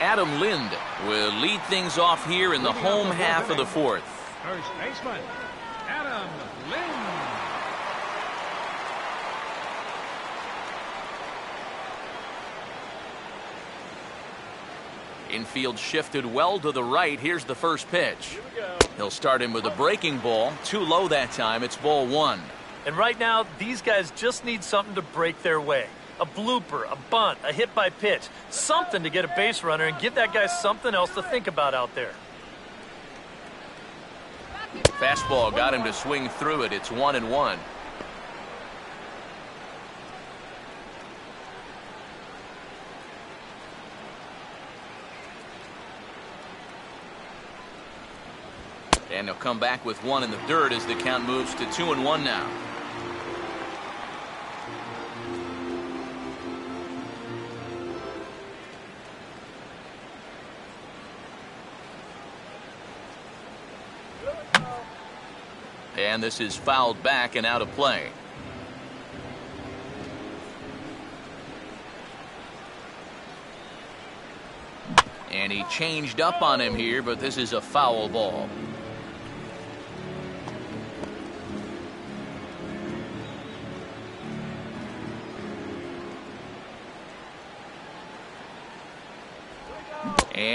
Adam Lind will lead things off here in the home half of the 4th. First baseman, Adam Lind. Infield shifted well to the right. Here's the first pitch. He'll start him with a breaking ball. Too low that time. It's ball 1. And right now, these guys just need something to break their way. A blooper, a bunt, a hit by pitch, something to get a base runner and give that guy something else to think about out there. Fastball got him to swing through it. It's 1-1. And he'll come back with 1 in the dirt as the count moves to 2-1 now. And this is fouled back and out of play. And he changed up on him here, but this is a foul ball.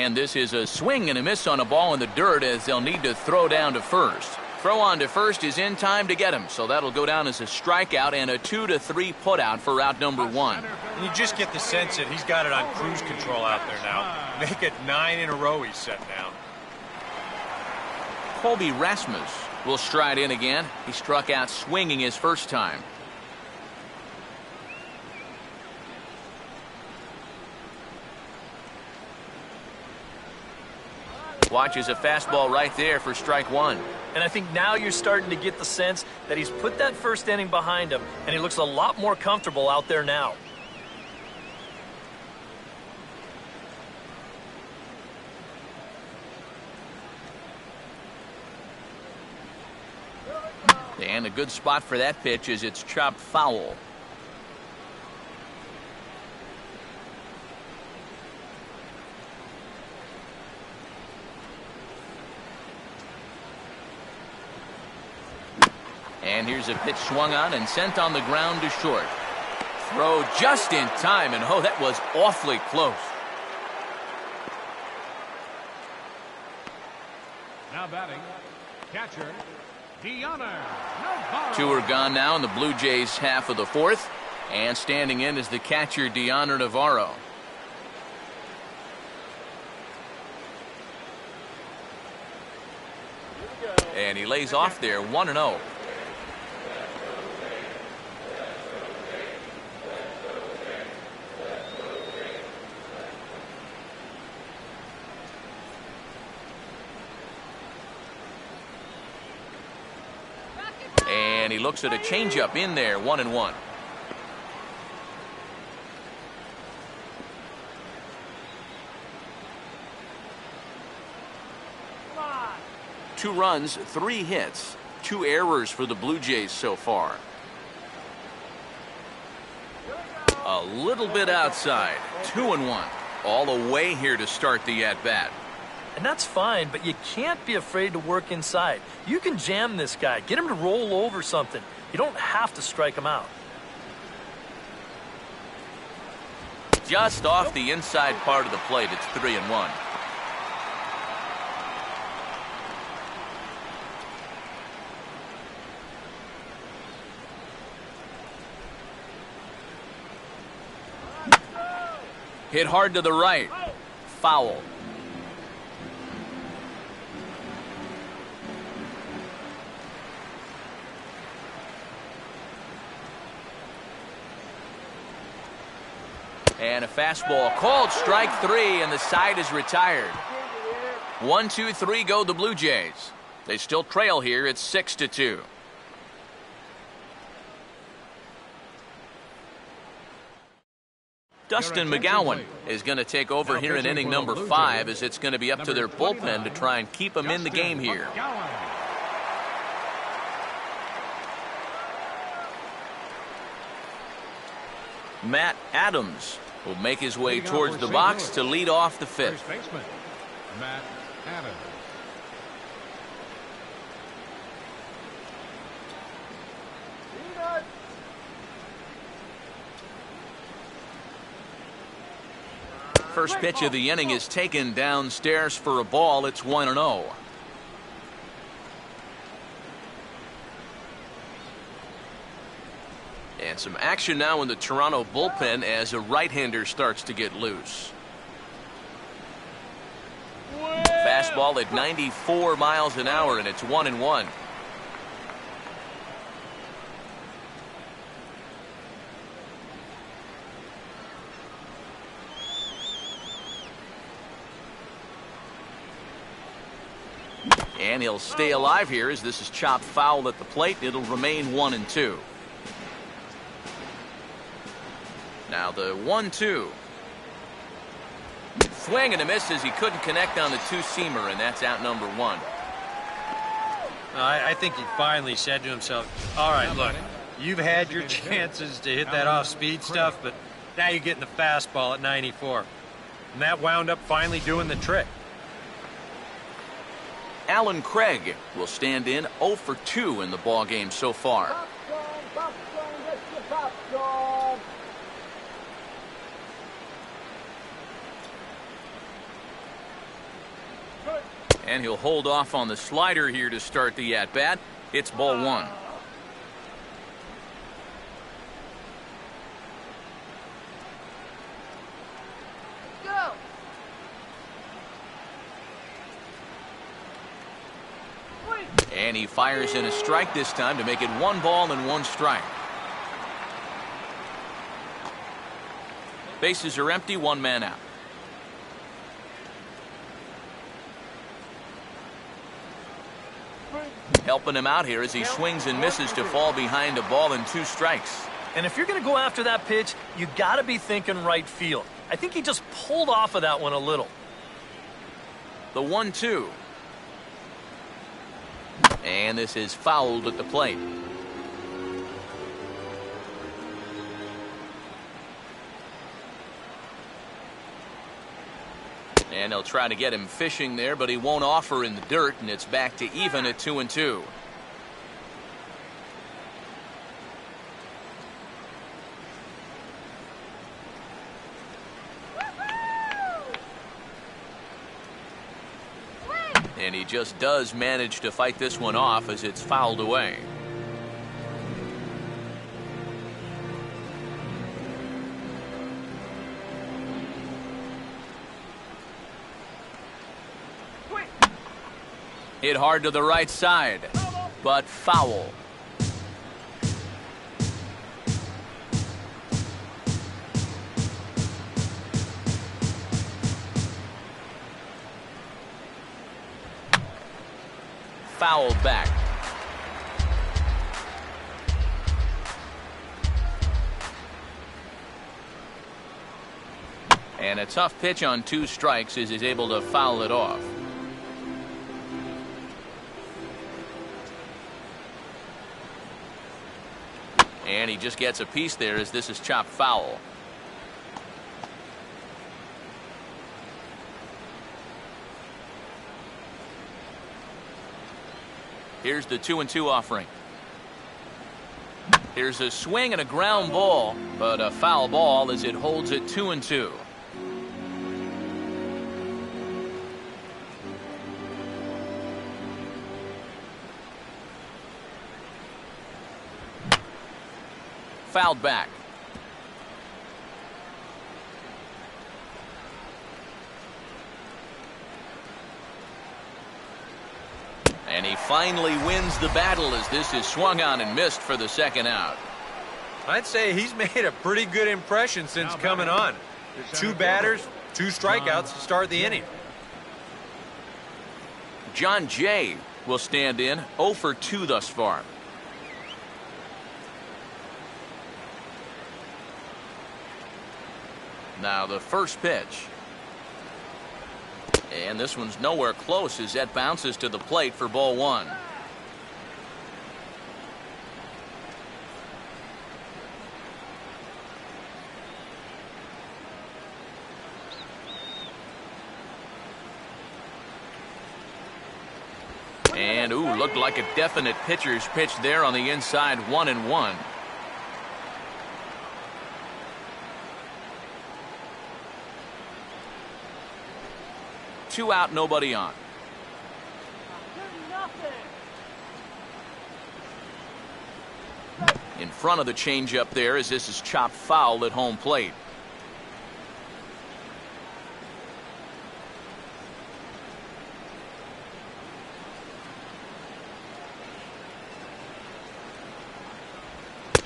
And this is a swing and a miss on a ball in the dirt as they'll need to throw down to first. Throw on to first is in time to get him, so that'll go down as a strikeout and a 2-3 putout for out number 1. And you just get the sense that he's got it on cruise control out there now. Make it 9 in a row he's set down. Colby Rasmus will stride in again. He struck out swinging his first time. Watches a fastball right there for strike 1. And I think now you're starting to get the sense that he's put that first inning behind him, and he looks a lot more comfortable out there now. And a good spot for that pitch is it's chopped foul. And here's a pitch swung on and sent on the ground to short. Throw just in time, and oh, that was awfully close. Now batting, catcher, Deanna Navarro. 2 are gone now in the Blue Jays half of the 4th. And standing in is the catcher, Deanna Navarro. And he lays off there 1-0. And he looks at a changeup in there, 1-1. Two runs, 3 hits, 2 errors for the Blue Jays so far. A little bit outside, 2-1. All the way here to start the at-bat. And that's fine, but you can't be afraid to work inside. You can jam this guy, get him to roll over something. You don't have to strike him out. Just off the inside part of the plate, it's 3-1. Hit hard to the right. Foul. And a fastball called strike 3, and the side is retired. 1-2-3 go the Blue Jays. They still trail here. It's 6-2. Dustin McGowan is going to take over here in inning number 5, as it's going to be up to their bullpen to try and keep him in the game here. Matt Adams will make his way towards the box to lead off the 5th. First baseman, Matt Adams. First pitch of the inning is taken downstairs for a ball. It's 1-0. And some action now in the Toronto bullpen as a right-hander starts to get loose. Fastball at 94 miles an hour, and it's 1-1. And he'll stay alive here as this is chopped foul at the plate. It'll remain 1-2. Now the 1-2. Swing and a miss as he couldn't connect on the two-seamer, and that's out number 1. I think he finally said to himself, all right, look, you've had your chances to hit that off-speed stuff, but now you're getting the fastball at 94. And that wound up finally doing the trick. Alan Craig will stand in 0 for 2 in the ballgame so far. And he'll hold off on the slider here to start the at-bat. It's ball one. Go. And he fires in a strike this time to make it 1 ball and 1 strike. Bases are empty, 1 man out. Helping him out here as he swings and misses to fall behind a ball and 2 strikes. And if you're going to go after that pitch, you got to be thinking right field. I think he just pulled off of that one a little. The 1-2. And this is fouled at the plate. And they'll try to get him fishing there, but he won't offer in the dirt, and it's back to even at 2-2. And he just does manage to fight this one off as it's fouled away. Hit hard to the right side, but foul. Foul back. And a tough pitch on 2 strikes as he's able to foul it off. And he just gets a piece there as this is chopped foul. Here's the 2-2 offering. Here's a swing and a ground ball, but a foul ball as it holds it 2-2. Fouled back. And he finally wins the battle as this is swung on and missed for the 2nd out. I'd say he's made a pretty good impression since coming on. 2 batters, 2 strikeouts to start the inning. John Jay will stand in, 0 for 2 thus far. Now the first pitch. And this one's nowhere close as that bounces to the plate for ball 1. And looked like a definite pitcher's pitch there on the inside, 1-1. Two out, nobody on. In front of the changeup there as this is chopped foul at home plate.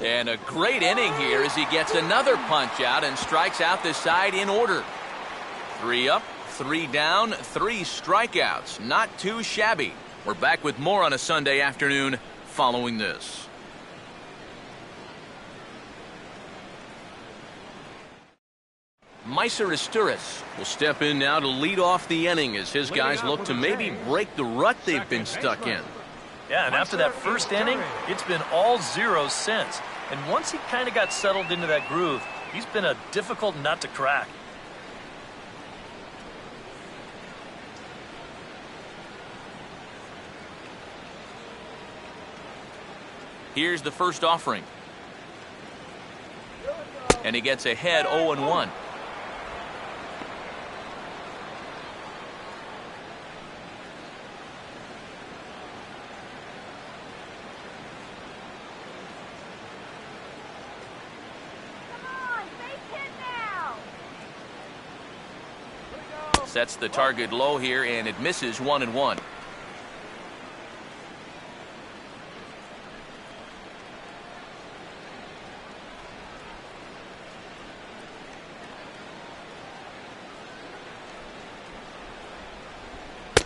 And a great inning here as he gets another punch out and strikes out the side in order. 3 up, 3 down, 3 strikeouts. Not too shabby. We're back with more on a Sunday afternoon following this. Meiser Asturias will step in now to lead off the inning as his guys look to maybe break the rut they've been stuck in. Yeah, and after that first inning, it's been all zeros since. And once he kind of got settled into that groove, he's been a difficult nut to crack. Here's the first offering. And he gets ahead 0-1. Sets the target low here, and it misses 1-1.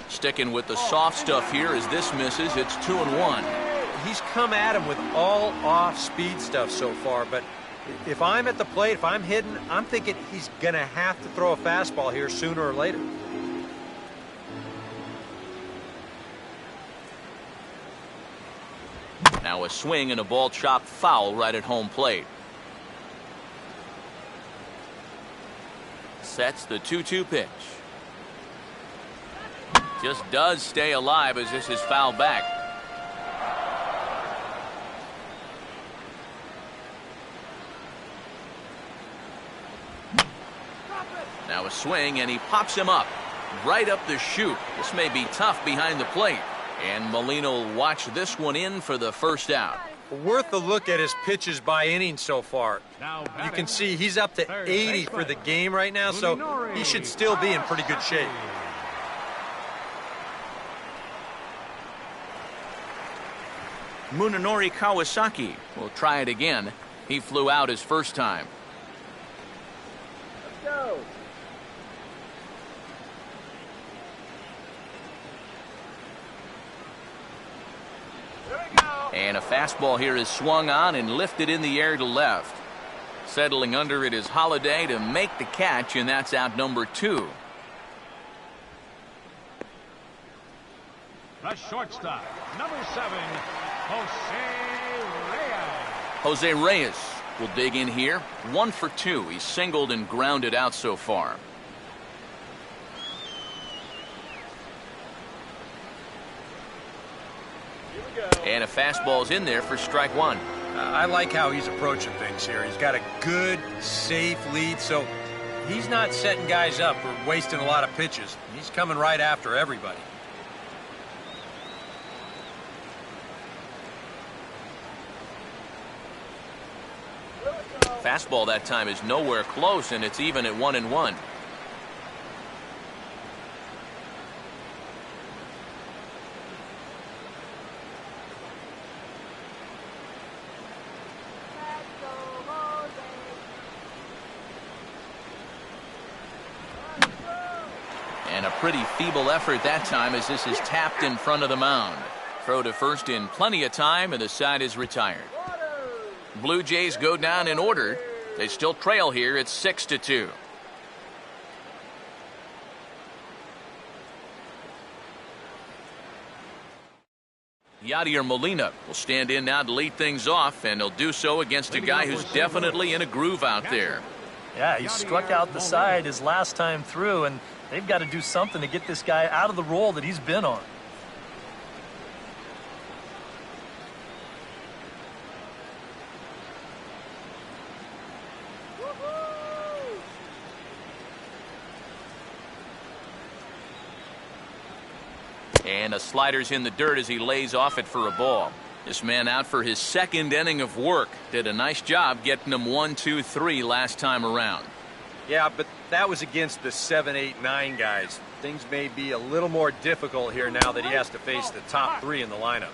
Sticking with the soft stuff here as this misses. It's 2-1. He's come at him with all off-speed stuff so far, but if I'm at the plate, if I'm hitting, I'm thinking he's going to have to throw a fastball here sooner or later. Now a swing and a ball chopped foul right at home plate. Sets the 2-2 pitch. Just does stay alive as this is fouled back. Now a swing, and he pops him up right up the chute. This may be tough behind the plate. And Molina will watch this one in for the first out. Worth a look at his pitches by inning so far. You can see he's up to 80 for the game right now, so he should still be in pretty good shape. Munenori Kawasaki will try it again. He flew out his first time. Let's go. There we go. And a fastball here is swung on and lifted in the air to left. Settling under it is Holiday to make the catch, and that's out number 2. The shortstop, number 7, Jose Reyes. Jose Reyes will dig in here. 1 for 2. He's singled and grounded out so far. Here we go. And a fastball's in there for strike 1. I like how he's approaching things here. He's got a good, safe lead, so he's not setting guys up or wasting a lot of pitches. He's coming right after everybody. Fastball that time is nowhere close, and it's even at 1-1. And a pretty feeble effort that time as this is tapped in front of the mound. Throw to first in plenty of time, and the side is retired. Blue Jays go down in order. They still trail here. It's 6-2. Yadier Molina will stand in now to lead things off, and he'll do so against a guy who's definitely in a groove out there. Yeah, he struck out the side his last time through, and they've got to do something to get this guy out of the role that he's been on. And a slider's in the dirt as he lays off it for a ball. This man out for his second inning of work. Did a nice job getting him 1, 2, 3 last time around. Yeah, but that was against the 7, 8, 9 guys. Things may be a little more difficult here now that he has to face the top 3 in the lineup.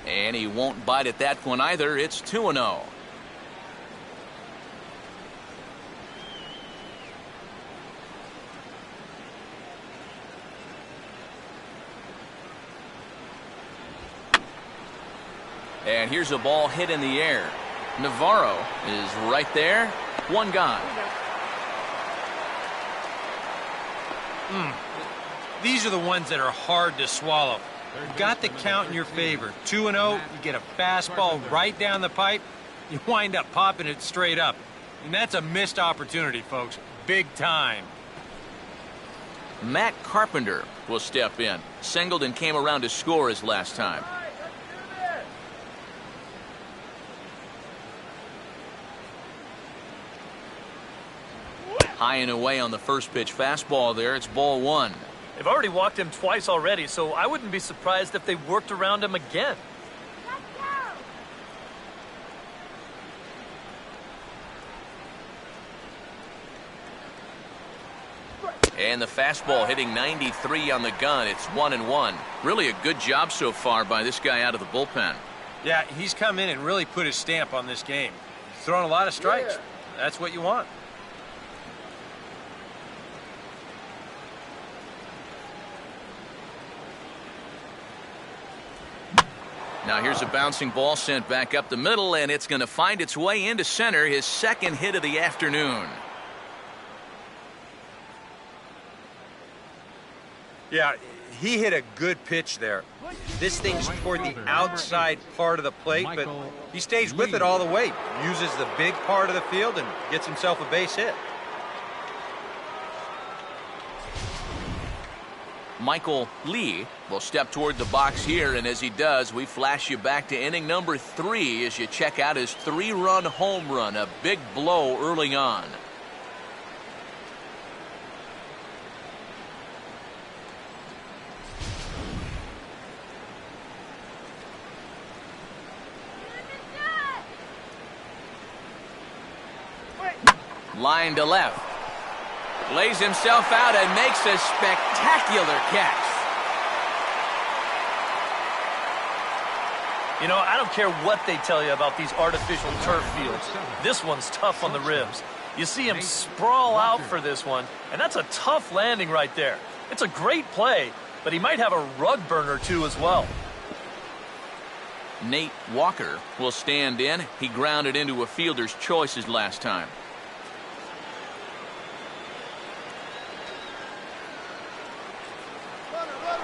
And he won't bite at that one either. It's 2-0. And here's a ball hit in the air. Navarro is right there. One gone. These are the ones that are hard to swallow. You've got the count in your favor. 2-0, you get a fastball right down the pipe, you wind up popping it straight up. And that's a missed opportunity, folks. Big time. Matt Carpenter will step in. Singled and came around to score his last time. High and away on the first pitch fastball there. It's ball 1. They've already walked him twice already, so I wouldn't be surprised if they worked around him again. And the fastball hitting 93 on the gun. It's 1-1. Really a good job so far by this guy out of the bullpen. Yeah, he's come in and really put his stamp on this game. He's thrown a lot of strikes. Yeah. That's what you want. Now here's a bouncing ball sent back up the middle, and it's going to find its way into center, his second hit of the afternoon. Yeah, he hit a good pitch there. This thing's toward the outside part of the plate, but he stays with it all the way. Uses the big part of the field and gets himself a base hit. Michael Lee will step toward the box here, and as he does, we flash you back to inning number 3 as you check out his 3-run home run, a big blow early on. Line to left. Lays himself out and makes a spectacular catch. You know, I don't care what they tell you about these artificial turf fields. This one's tough on the ribs. You see him sprawl out for this one, and that's a tough landing right there. It's a great play, but he might have a rug burn or two as well. Nate Walker will stand in. He grounded into a fielder's choices last time.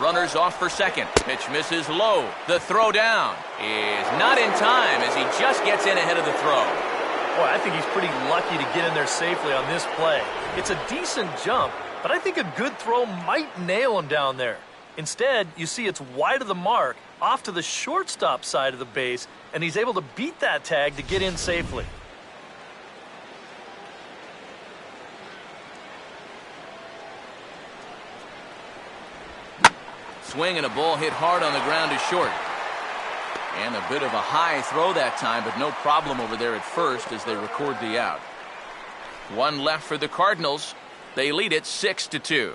Runners off for second. Pitch misses low. The throw down is not in time as he just gets in ahead of the throw. Boy, I think he's pretty lucky to get in there safely on this play. It's a decent jump, but I think a good throw might nail him down there. Instead, you see it's wide of the mark, off to the shortstop side of the base, and he's able to beat that tag to get in safely. Swing and a ball hit hard on the ground to short. And a bit of a high throw that time, but no problem over there at first as they record the out. One left for the Cardinals. They lead it 6-2.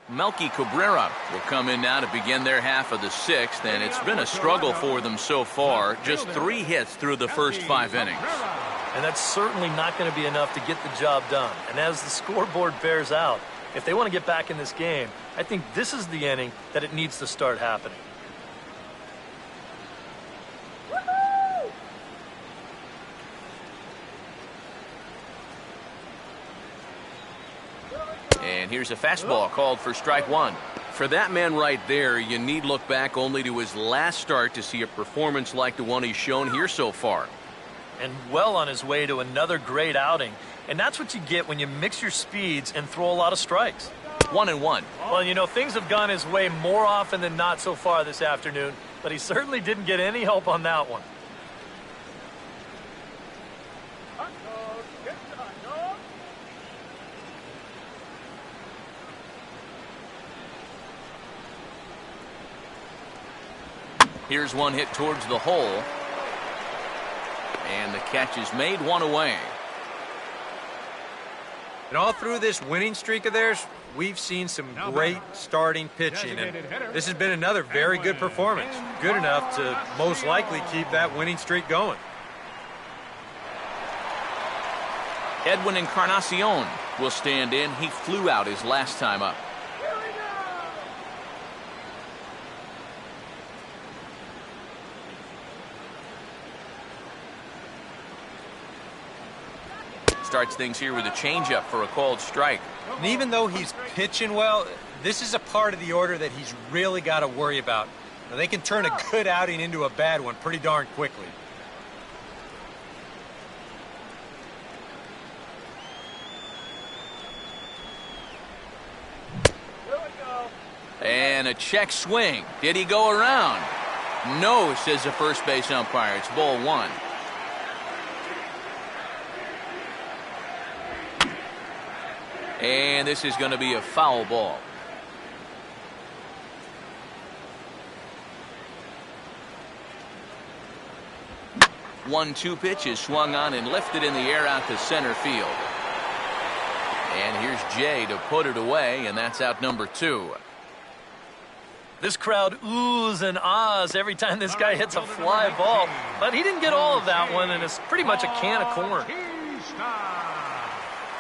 Melky Cabrera will come in now to begin their half of the 6th, and it's been a struggle for them so far. Just 3 hits through the first 5 innings. And that's certainly not going to be enough to get the job done. And as the scoreboard bears out, if they want to get back in this game, I think this is the inning that it needs to start happening. And here's a fastball called for strike 1. For that man right there, you need look back only to his last start to see a performance like the one he's shown here so far. And well on his way to another great outing. And that's what you get when you mix your speeds and throw a lot of strikes. 1-1. Well, you know, things have gone his way more often than not so far this afternoon, but he certainly didn't get any help on that one. Here's one hit towards the hole. And the catch is made, 1 away. And all through this winning streak of theirs, we've seen some great starting pitching. And this has been another very good performance. Good enough to most likely keep that winning streak going. Edwin Encarnacion will stand in. He flew out his last time up. Starts things here with a changeup for a called strike. And even though he's pitching well, this is a part of the order that he's really got to worry about. Now, they can turn a good outing into a bad one pretty darn quickly. And a check swing. Did he go around? No, says the first base umpire. It's ball 1. And this is going to be a foul ball. 1-2 pitch is swung on and lifted in the air out to center field. And here's Jay to put it away, and that's out number 2. This crowd oohs and ahs every time this guy hits a fly ball, but he didn't get all of that one, and it's pretty much a can of corn.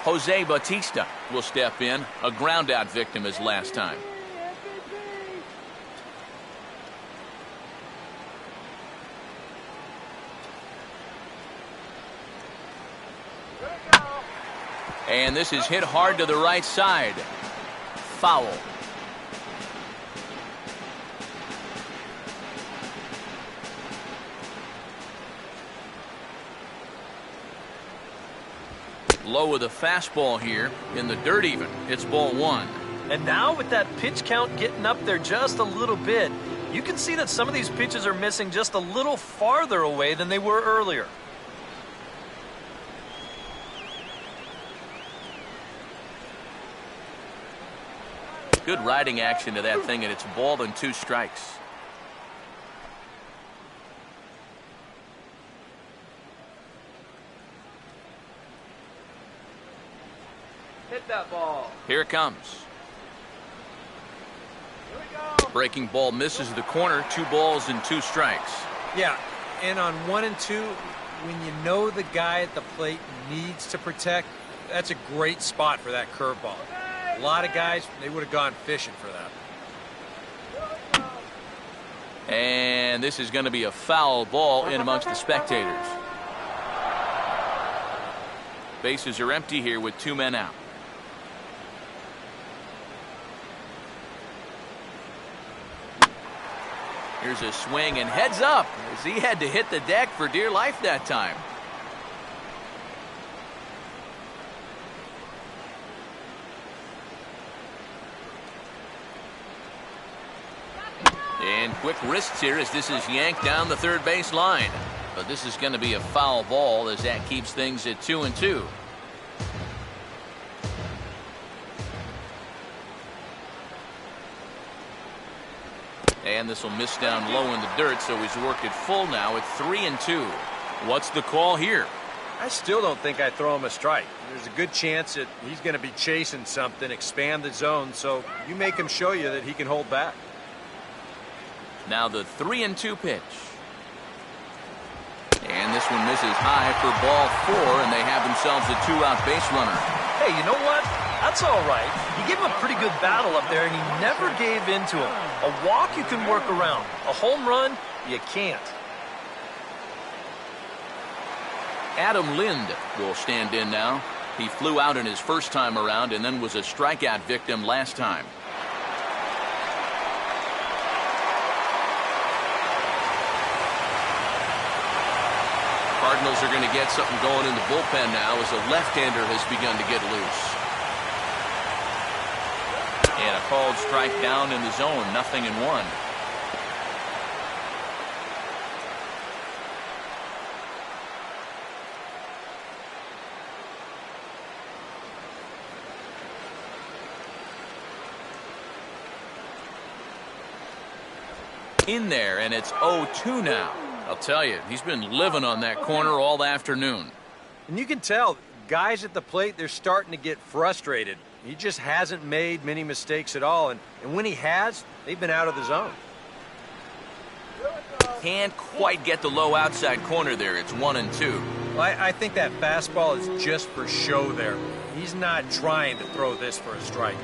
Jose Bautista will step in, a ground-out victim as last time. And this is hit hard to the right side. Foul. Low with a fastball here, in the dirt even. It's ball 1. And now with that pitch count getting up there just a little bit, you can see that some of these pitches are missing just a little farther away than they were earlier. Good riding action to that thing, and it's ball and 2 strikes. Hit that ball. Here it comes. Here we go. Breaking ball misses the corner. 2 balls and 2 strikes. Yeah, and on 1 and 2, when you know the guy at the plate needs to protect, that's a great spot for that curveball. A lot of guys, they would have gone fishing for that. And this is going to be a foul ball in amongst the spectators. Bases are empty here with 2 men out. Here's a swing and heads up as he had to hit the deck for dear life that time. And quick wrists here as this is yanked down the third base line. But this is going to be a foul ball as that keeps things at 2 and 2. And this will miss down low in the dirt, so he's worked it full now at 3 and 2. What's the call here? I still don't think I throw him a strike. There's a good chance that he's going to be chasing something, expand the zone, so you make him show you that he can hold back. Now the 3 and 2 pitch. And this one misses high for ball 4, and they have themselves a 2-out base runner. Hey, you know what? That's all right. He gave him a pretty good battle up there, and he never gave in to him. A walk you can work around. A home run, you can't. Adam Lind will stand in now. He flew out in his first time around and then was a strikeout victim last time. Cardinals are going to get something going in the bullpen now as a left-hander has begun to get loose. And a called strike down in the zone, 0-1. In there, and it's 0-2 now. I'll tell you, he's been living on that corner all afternoon. And you can tell, guys at the plate, they're starting to get frustrated. He just hasn't made many mistakes at all, and when he has, they've been out of the zone. Can't quite get the low outside corner there. It's 1-2. Well, I think that fastball is just for show there. He's not trying to throw this for a strike.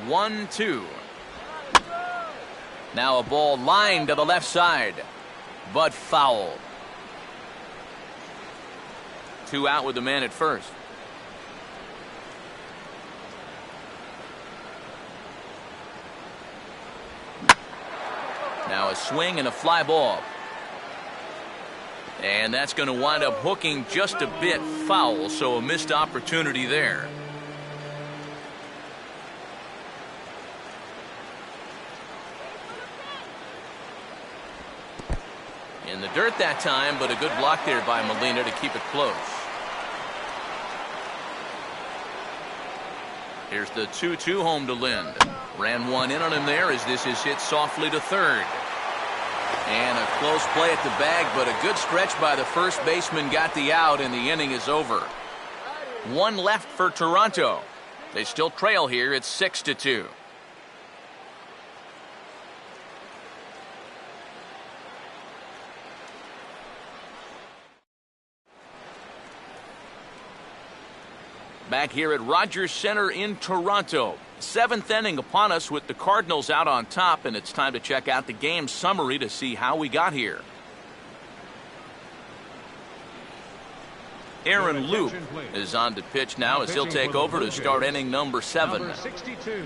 One, two. Now a ball lined to the left side, but foul. 2 out with the man at first. Now a swing and a fly ball. And that's going to wind up hooking just a bit foul, so a missed opportunity there. In the dirt that time, but a good block there by Molina to keep it close. Here's the 2-2 home to Lind. Ran one in on him there as this is hit softly to third. And a close play at the bag, but a good stretch by the first baseman got the out, and the inning is over. One left for Toronto. They still trail here. It's 6-2. Back here at Rogers Center in Toronto. Seventh inning upon us with the Cardinals out on top, and it's time to check out the game summary to see how we got here. Aaron Loop is on to pitch now as he'll take over to start inning number 7. Number 62,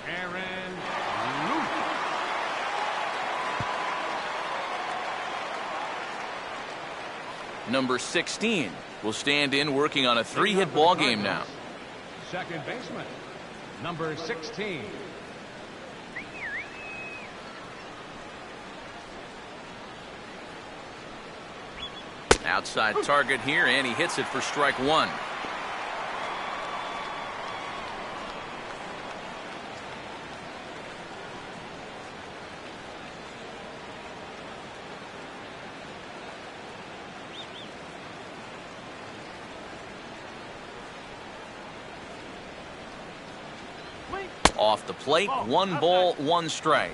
Aaron Loop. Number 16 will stand in working on a 3-hit ball game now. Second baseman, number 16. Outside target here, and he hits it for strike one. Off the plate, 1 ball, 1 strike.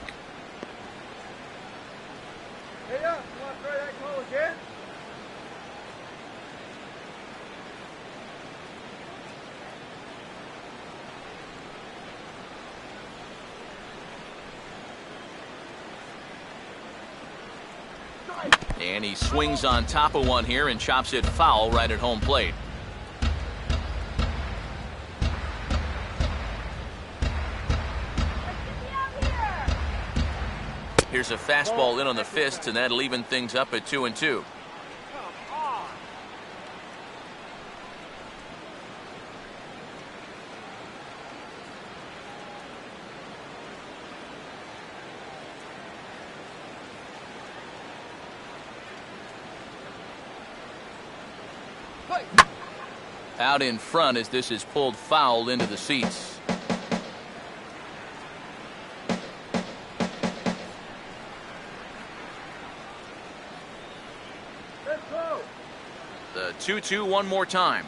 Hey, you want to try that call again? And he swings on top of one here and chops it foul right at home plate. Here's a fastball in on the fists, and that'll even things up at 2-2. Out in front as this is pulled foul into the seats. The 2-2 one more time.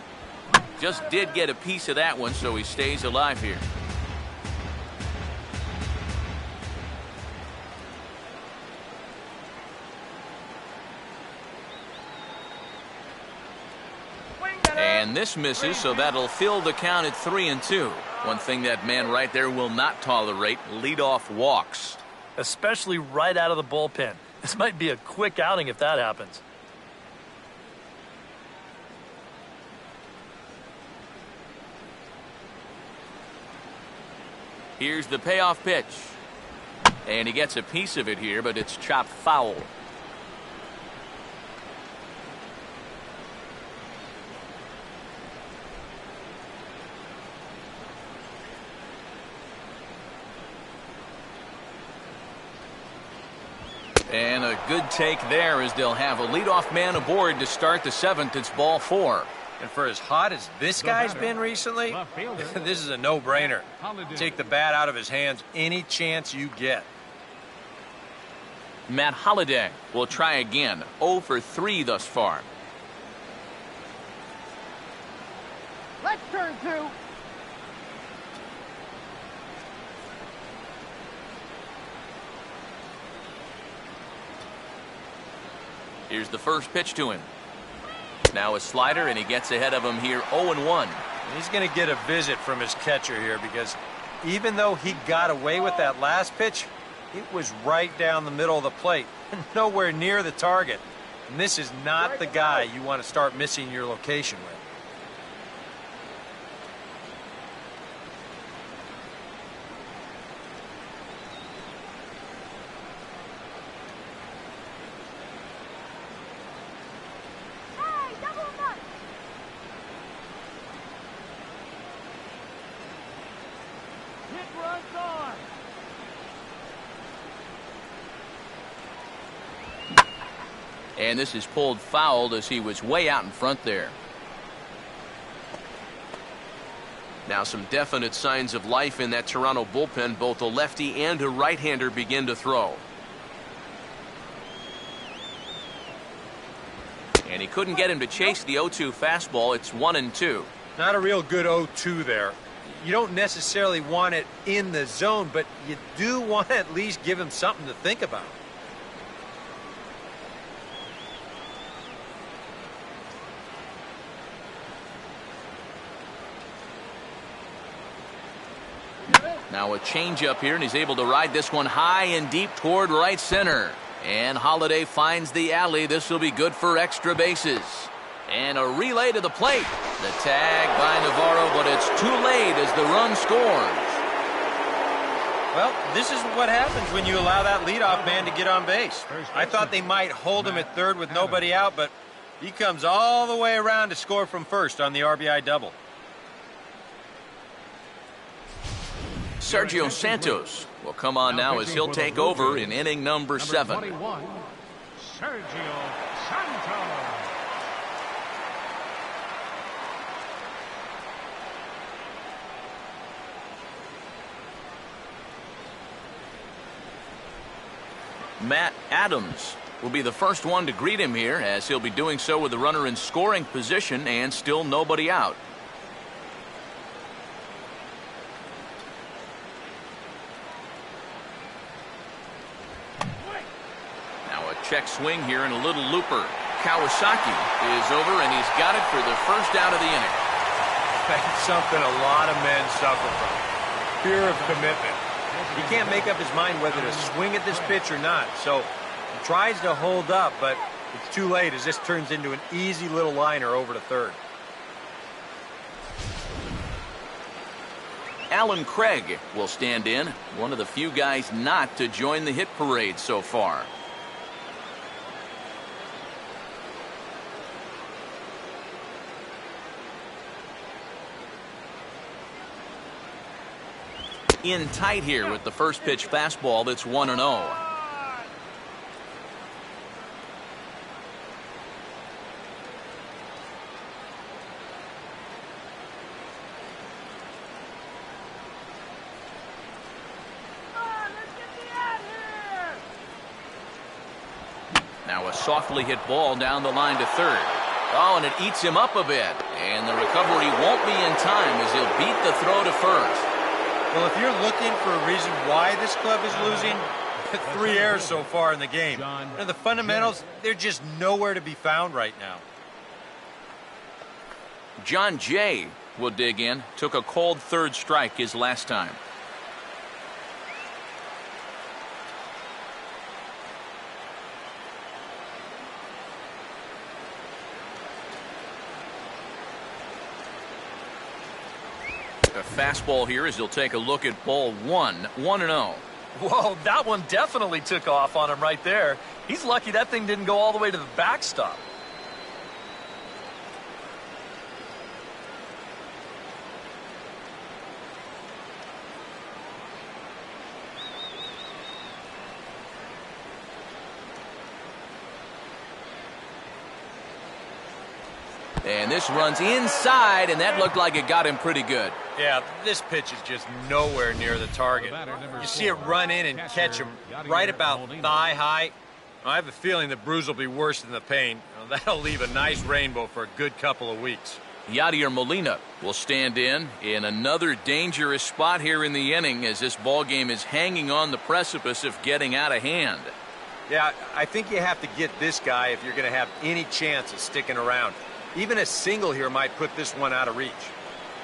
Just did get a piece of that one, so he stays alive here. And this misses, so that'll fill the count at 3-2. One thing that man right there will not tolerate, leadoff walks. Especially right out of the bullpen. This might be a quick outing if that happens. Here's the payoff pitch. And he gets a piece of it here, but it's chopped foul. And a good take there as they'll have a leadoff man aboard to start the 7th. It's ball 4. And for as hot as this guy's been recently, this is a no-brainer. Take the bat out of his hands any chance you get. Matt Holliday will try again. 0 for 3 thus far. Let's turn 2. Here's the first pitch to him. Now a slider, and he gets ahead of him here 0-1. He's going to get a visit from his catcher here because even though he got away with that last pitch, it was right down the middle of the plate, nowhere near the target. And this is not the guy you want to start missing your location with. And this is pulled foul as he was way out in front there. Now some definite signs of life in that Toronto bullpen. Both a lefty and a right-hander begin to throw. And he couldn't get him to chase the 0-2 fastball. It's 1-2. Not a real good 0-2 there. You don't necessarily want it in the zone, but you do want to at least give him something to think about. Now a changeup here, and he's able to ride this one high and deep toward right center. And Holiday finds the alley. This will be good for extra bases. And a relay to the plate. The tag by Navarro, but it's too late as the run scores. Well, this is what happens when you allow that leadoff man to get on base. I thought they might hold him at third with nobody out, but he comes all the way around to score from first on the RBI double. Sergio Santos will come on now as he'll take over in inning number 7. 21, Sergio Santos. Matt Adams will be the first one to greet him here, as he'll be doing so with the runner in scoring position and still nobody out. Check swing here and a little looper. Kawasaki is over, and he's got it for the first out of the inning. That's something a lot of men suffer from. Fear of commitment. He can't make up his mind whether to swing at this pitch or not, so he tries to hold up, but it's too late as this turns into an easy little liner over to third. Alan Craig will stand in, one of the few guys not to join the hit parade so far. In tight here with the first pitch fastball. That's 1-0. Now a softly hit ball down the line to third. Oh, and it eats him up a bit. And the recovery won't be in time as he'll beat the throw to first. Well, if you're looking for a reason why this club is losing, 3 errors so far in the game. The fundamentals, they're just nowhere to be found right now. John Jay will dig in. Took a cold third strike his last time. A fastball here as he'll take a look at ball 1-0. Whoa, that one definitely took off on him right there. He's lucky that thing didn't go all the way to the backstop. And this runs inside, and that looked like it got him pretty good. Yeah, this pitch is just nowhere near the target. You see it run in and catch him right about thigh high. I have a feeling the bruise will be worse than the pain. That'll leave a nice rainbow for a good couple of weeks. Yadier Molina will stand in another dangerous spot here in the inning as this ball game is hanging on the precipice of getting out of hand. Yeah, I think you have to get this guy if you're going to have any chance of sticking around. Even a single here might put this one out of reach.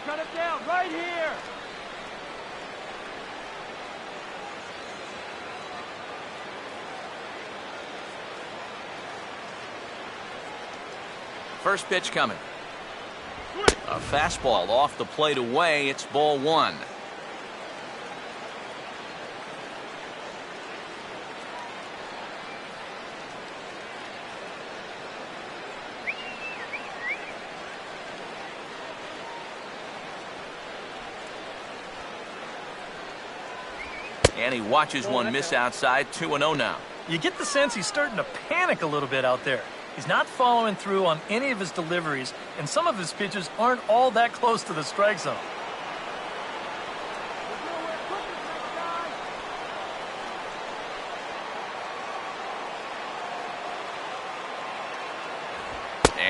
Cut it down right here. First pitch coming. A fastball off the plate away. It's ball 1. And he watches one miss outside. 2-0 now. You get the sense he's starting to panic a little bit out there. He's not following through on any of his deliveries, and some of his pitches aren't all that close to the strike zone.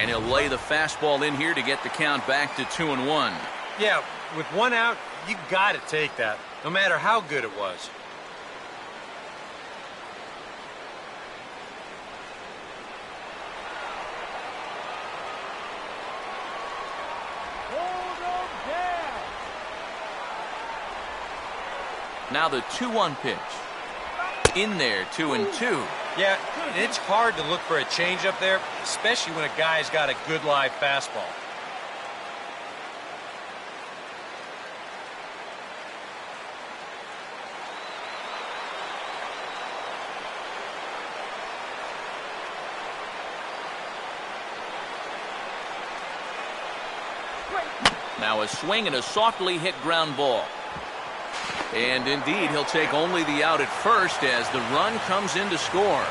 And he'll lay the fastball in here to get the count back to 2-1. Yeah, with one out, you got to take that, no matter how good it was. Now the 2-1 pitch. In there, 2-2. Yeah, it's hard to look for a changeup there, especially when a guy's got a good live fastball. Now a swing and a softly hit ground ball. And indeed, he'll take only the out at first as the run comes in to score.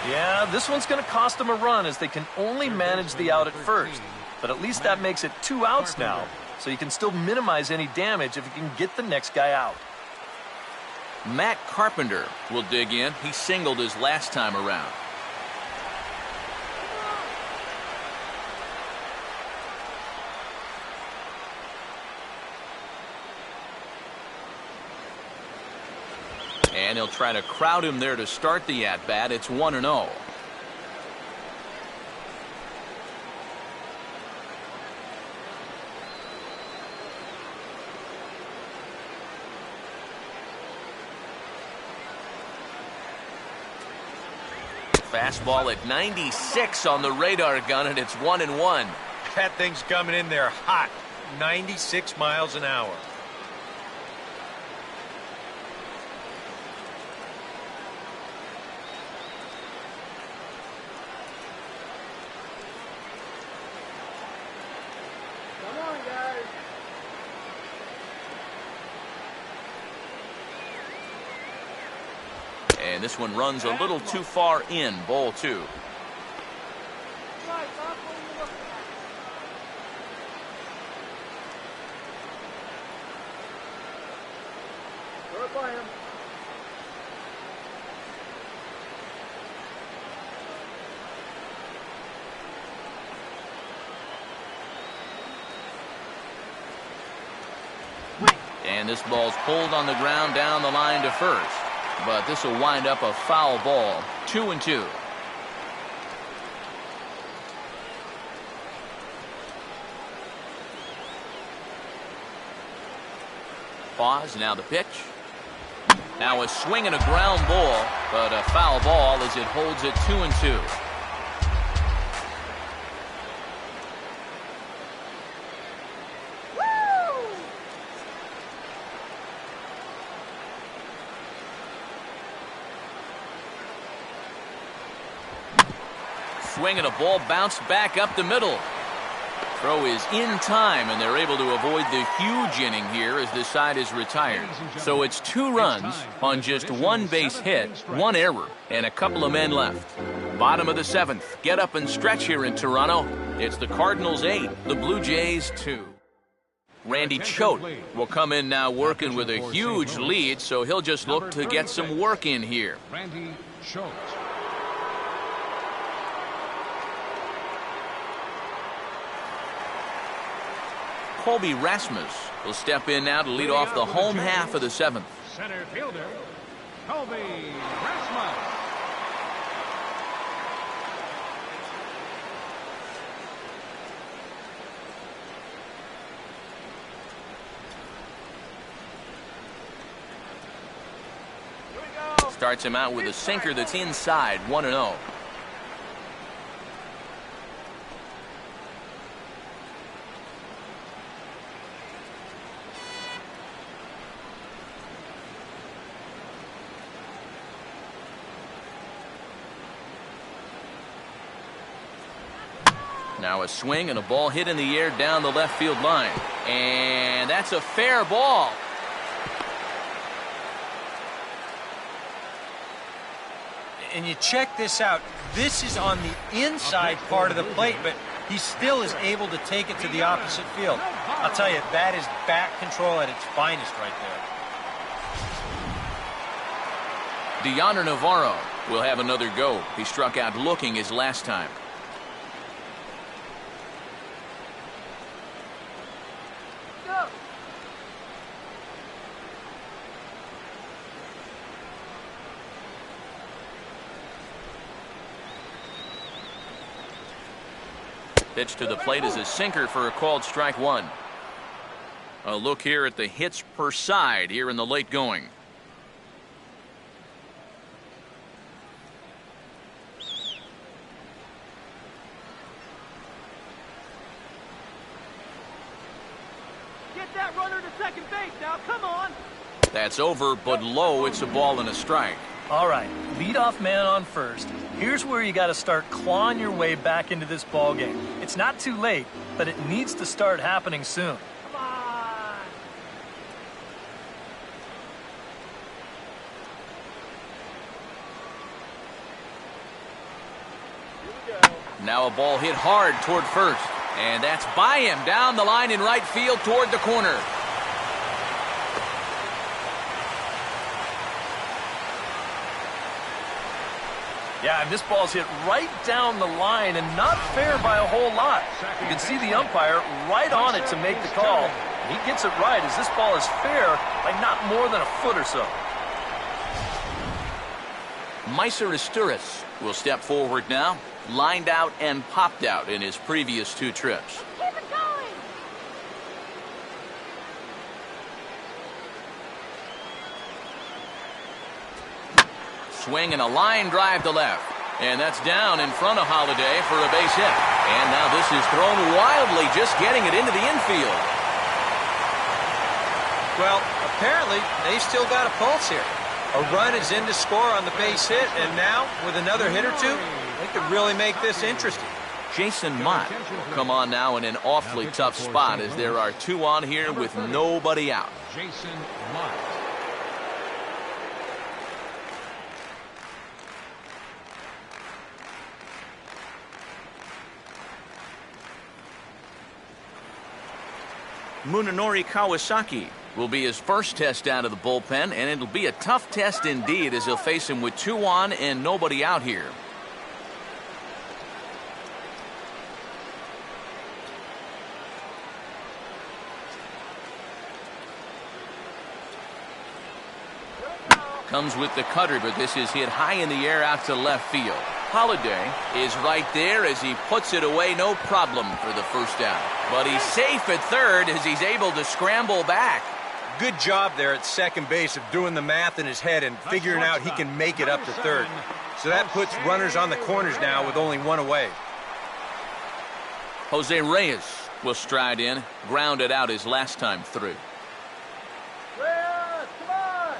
Yeah, this one's going to cost them a run as they can only manage the out at first. But at least that makes it 2 outs now, so you can still minimize any damage if you can get the next guy out. Matt Carpenter will dig in. He singled his last time around. And he'll try to crowd him there to start the at-bat. It's 1-0. Fastball at 96 on the radar gun, and it's 1-1. That thing's coming in there hot, 96 miles an hour. And this one runs a little too far in, ball 2. And this ball's pulled on the ground down the line to first. But this will wind up a foul ball. 2-2. Pause, now the pitch. Now a swing and a ground ball, but a foul ball as it holds it 2-2. Swing and a ball bounced back up the middle. Throw is in time, and they're able to avoid the huge inning here as the side is retired. So it's 2 runs on just 1 base hit, 1 error, and a couple of men left. Bottom of the 7th. Get up and stretch here in Toronto. It's the Cardinals 8, the Blue Jays 2. Randy Choate will come in now working with a huge lead, so he'll just look to get some work in here. Randy Choate. Colby Rasmus will step in now to lead off the home half of the 7th. Center fielder, Colby Rasmus. Starts him out with a sinker that's inside, 1-0. Now a swing and a ball hit in the air down the left field line. And that's a fair ball. And you check this out. This is on the inside part of the plate, but he still is able to take it to the opposite field. I'll tell you, that is bat control at its finest right there. Deoner Navarro will have another go. He struck out looking his last time. Pitch to the plate is a sinker for a called strike one. A look here at the hits per side here in the late going. Get that runner to second base now. Come on. That's over, but low. It's a ball and a strike. All right, leadoff man on first. Here's where you got to start clawing your way back into this ball game. It's not too late, but it needs to start happening soon. Come on. Here we go. Now a ball hit hard toward first. And that's by him down the line in right field toward the corner. Yeah, and this ball's hit right down the line and not fair by a whole lot. You can see the umpire right on it to make the call. He gets it right as this ball is fair by not more than a foot or so. Meiser Asturias will step forward now. Lined out and popped out in his previous two trips. Keep it going. Swing and a line drive to left. And that's down in front of Holiday for a base hit. And now this is thrown wildly, just getting it into the infield. Well, apparently they still got a pulse here. A run is in to score on the base hit, and now with another hit or two, they could really make this interesting. Jason Mott will come on now in an awfully tough spot as there are two on here with nobody out. Jason Mott. Munenori Kawasaki will be his first test out of the bullpen, and it'll be a tough test indeed as he'll face him with two on and nobody out here. Comes with the cutter, but this is hit high in the air out to left field. Holiday is right there as he puts it away, no problem for the first down. But he's safe at third as he's able to scramble back. Good job there at second base of doing the math in his head and figuring out he can make it up to third. So that puts runners on the corners now with only one away. Jose Reyes will stride in, grounded out his last time through. Reyes, come on.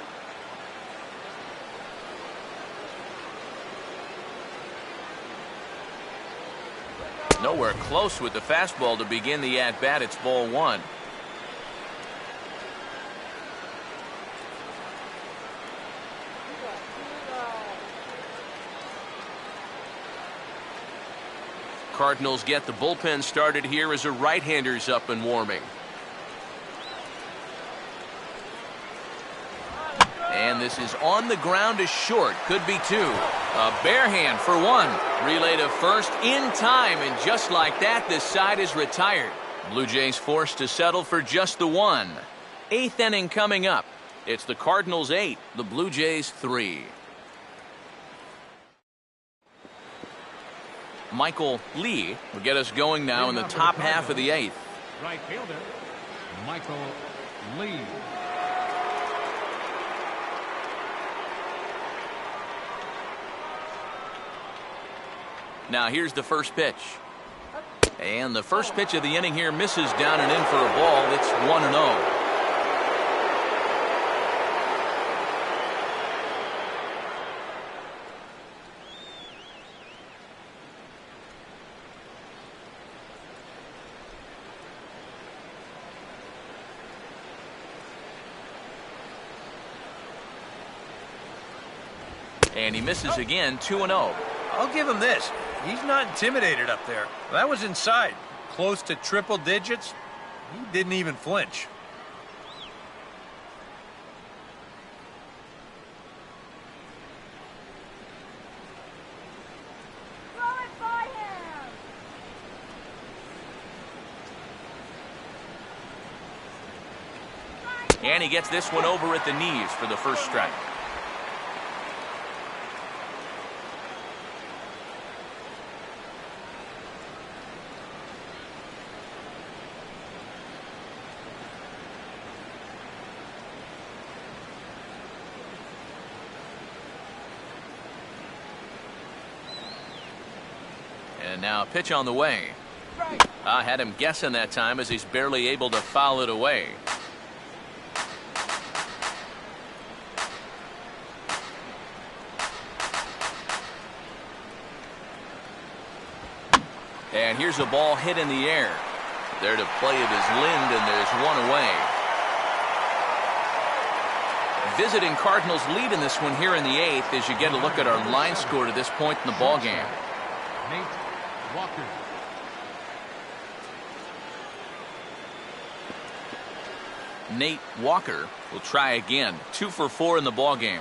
Nowhere close with the fastball to begin the at-bat. It's ball one. Cardinals get the bullpen started here as a right-hander's up and warming. And this is on the ground is short. Could be two. A bare hand for one. Relay to first in time, and just like that, this side is retired. Blue Jays forced to settle for just the one. Eighth inning coming up. It's the Cardinals 8, the Blue Jays 3. Michael Lee will get us going now in the top half of the eighth. Right fielder, Michael Lee. Now here's the first pitch. And the first pitch of the inning here misses down and in for a ball. It's 1-0. And he misses again, 2-0. I'll give him this. He's not intimidated up there. That was inside. Close to triple digits. He didn't even flinch. Throw it by him. And he gets this one over at the knees for the first strike. And now a pitch on the way. I had him guessing that time as he's barely able to foul it away. And here's a ball hit in the air. There to play it is Lind, and there's one away. Visiting Cardinals lead in this one here in the 8th as you get a look at our line score to this point in the ball game. Nate Walker. Nate Walker will try again. 2 for 4 in the ball game.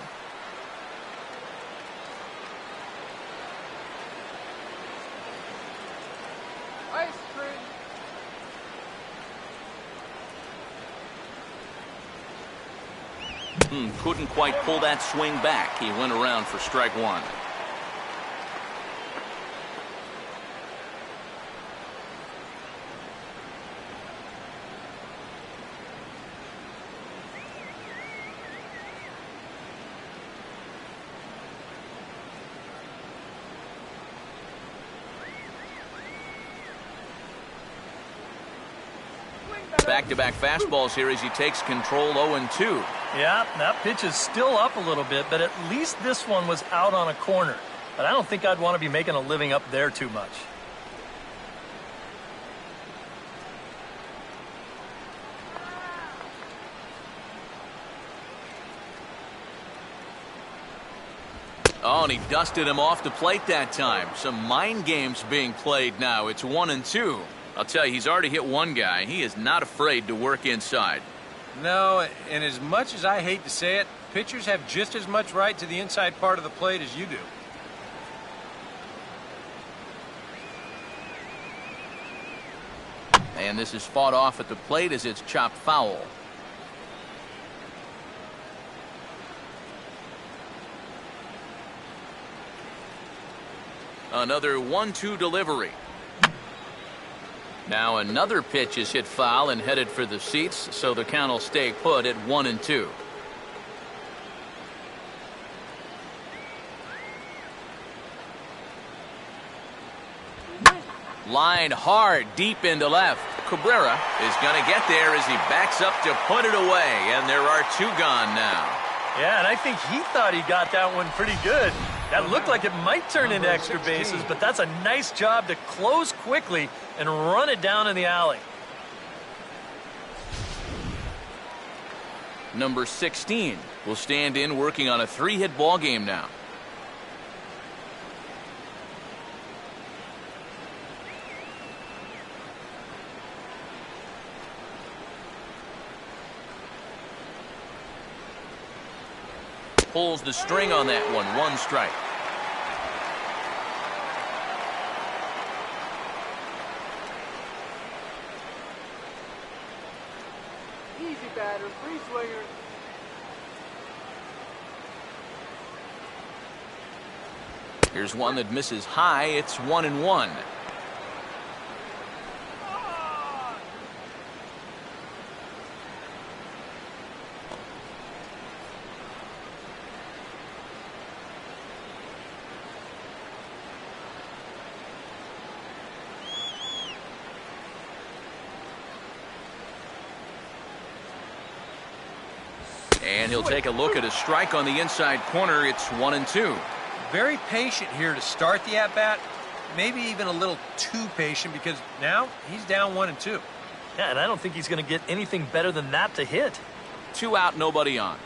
Couldn't quite pull that swing back. He went around for strike 1. Back-to-back fastballs here as he takes control 0-2. Yeah, that pitch is still up a little bit, but at least this one was out on a corner. But I don't think I'd want to be making a living up there too much. Oh, and he dusted him off the plate that time. Some mind games being played now. It's 1-2. I'll tell you, he's already hit one guy. He is not afraid to work inside. No, and as much as I hate to say it, pitchers have just as much right to the inside part of the plate as you do. And this is fought off at the plate as it's chopped foul. Another 1-2 delivery. Now another pitch is hit foul and headed for the seats, so the count will stay put at 1-2. Line hard deep into left. Cabrera is going to get there as he backs up to put it away, and there are 2 gone now. Yeah, and I think he thought he got that one pretty good. That looked like it might turn into extra bases, but that's a nice job to close quickly and run it down in the alley. Number 16 will stand in working on a 3-hit ball game now. Pulls the string on that one. 1 strike. Easy batter, free swinger. Here's one that misses high. It's 1-1. And he'll take a look at a strike on the inside corner. It's 1-2. Very patient here to start the at-bat. Maybe even a little too patient because now he's down 1-2. Yeah, and I don't think he's going to get anything better than that to hit. 2 out, nobody on.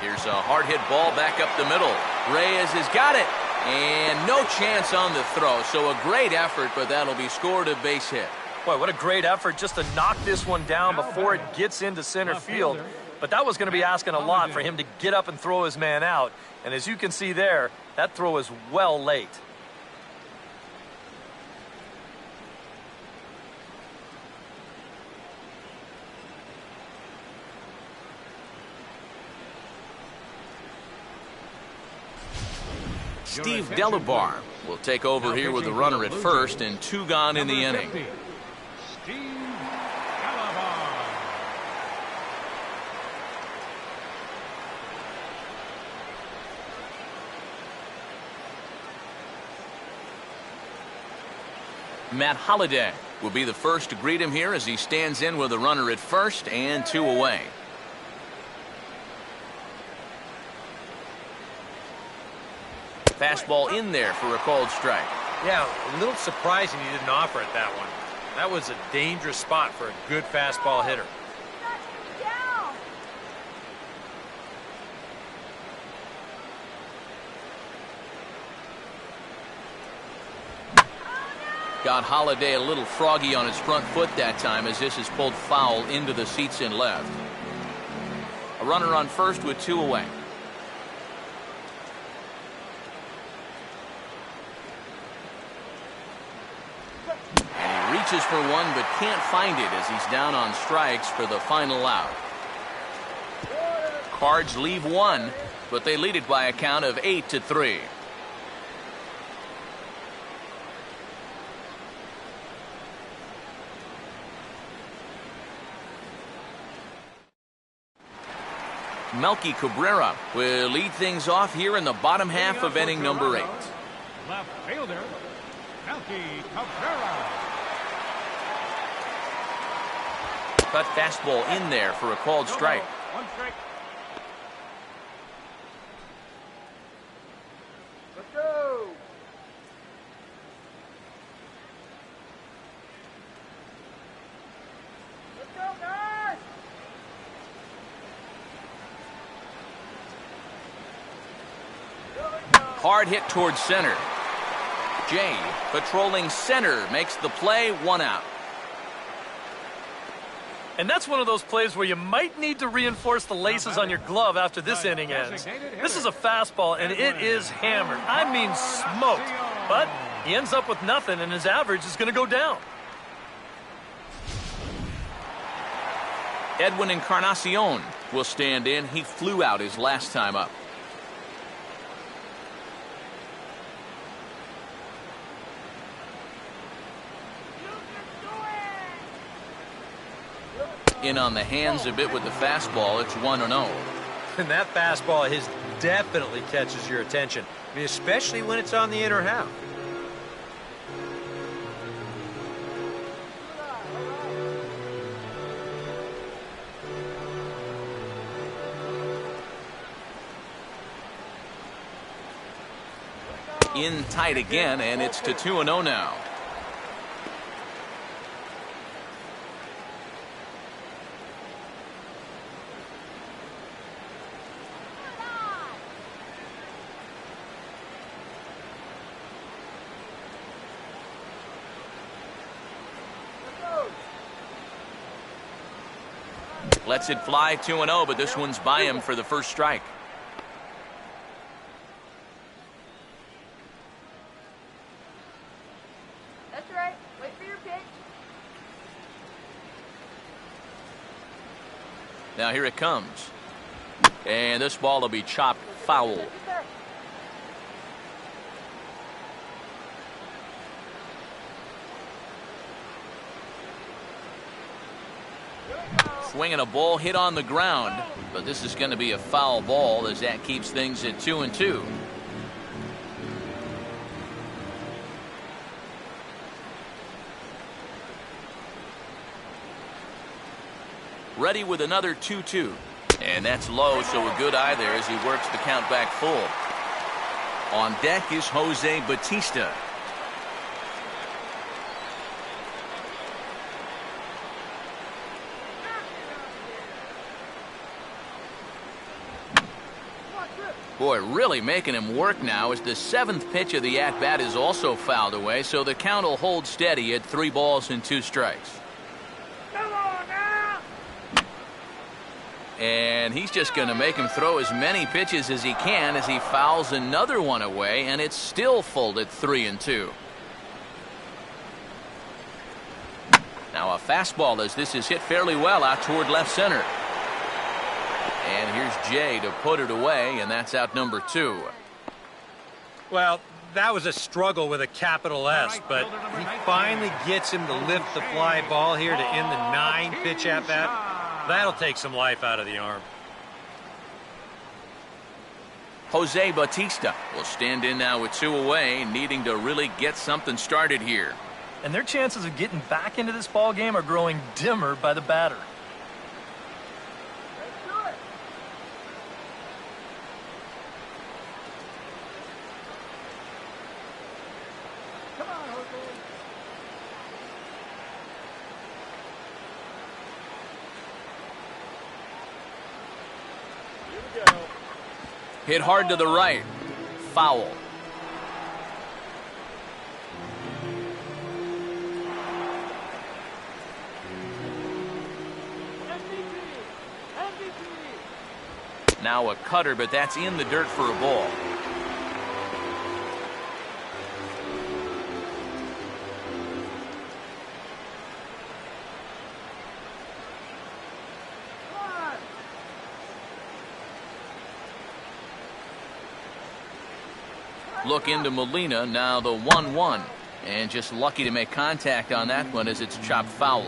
Here's a hard hit ball back up the middle. Reyes has got it. And no chance on the throw. So a great effort, but that'll be scored a base hit. Boy, what a great effort just to knock this one down before it gets into center field. But that was going to be asking a lot for him to get up and throw his man out. And as you can see there, that throw is well late. Steve Delabar will take over here with a runner at first and 2 gone in the inning. Matt Holliday will be the first to greet him here as he stands in with a runner at first and 2 away. Fastball in there for a called strike. Yeah, a little surprising he didn't offer it that one. That was a dangerous spot for a good fastball hitter. Got Holliday a little froggy on his front foot that time as this is pulled foul into the seats in left. A runner on first with 2 away. And he reaches for one but can't find it as he's down on strikes for the final out. Cards leave one, but they lead it by a count of 8-3. Melky Cabrera will lead things off here in the bottom half of inning number 8. Left fielder, Melky Cabrera. Cut fastball in there for a called strike. 1 strike. Let's go. Let's go, guys. Hard hit towards center. Jay patrolling center makes the play, 1 out. And that's one of those plays where you might need to reinforce the laces on your glove after this inning ends. This is a fastball, and it is hammered. I mean smoked. But he ends up with nothing, and his average is going to go down. Edwin Encarnacion will stand in. He flew out his last time up. In on the hands a bit with the fastball. It's 1-0. And that fastball of his definitely catches your attention. I mean, especially when it's on the inner half. In tight again, and it's to 2-0 now. Lets it fly 2-0, but this one's by him for the first strike. That's right. Wait for your pitch. Now here it comes. And this ball will be chopped foul. Swinging a ball hit on the ground, but this is going to be a foul ball as that keeps things at 2-2. Ready with another 2-2. And that's low, so a good eye there as he works the count back full. On deck is Jose Bautista. Boy, really making him work now as the 7th pitch of the at-bat is also fouled away, so the count will hold steady at 3 balls and 2 strikes. Come on now. And he's just going to make him throw as many pitches as he can as he fouls another one away, and it's still full at 3-2. Now a fastball as this is hit fairly well out toward left center. And here's Jay to put it away, and that's out number 2. Well, that was a struggle with a capital S, but he finally gets him to lift the fly ball here to end the 9-pitch at bat. That'll take some life out of the arm. Jose Bautista will stand in now with 2 away, needing to really get something started here. and their chances of getting back into this ball game are growing dimmer by the batter. Hit hard to the right. Foul. Now a cutter, but that's in the dirt for a ball. Look into Molina, now the 1-1. And just lucky to make contact on that one as it's chopped foul.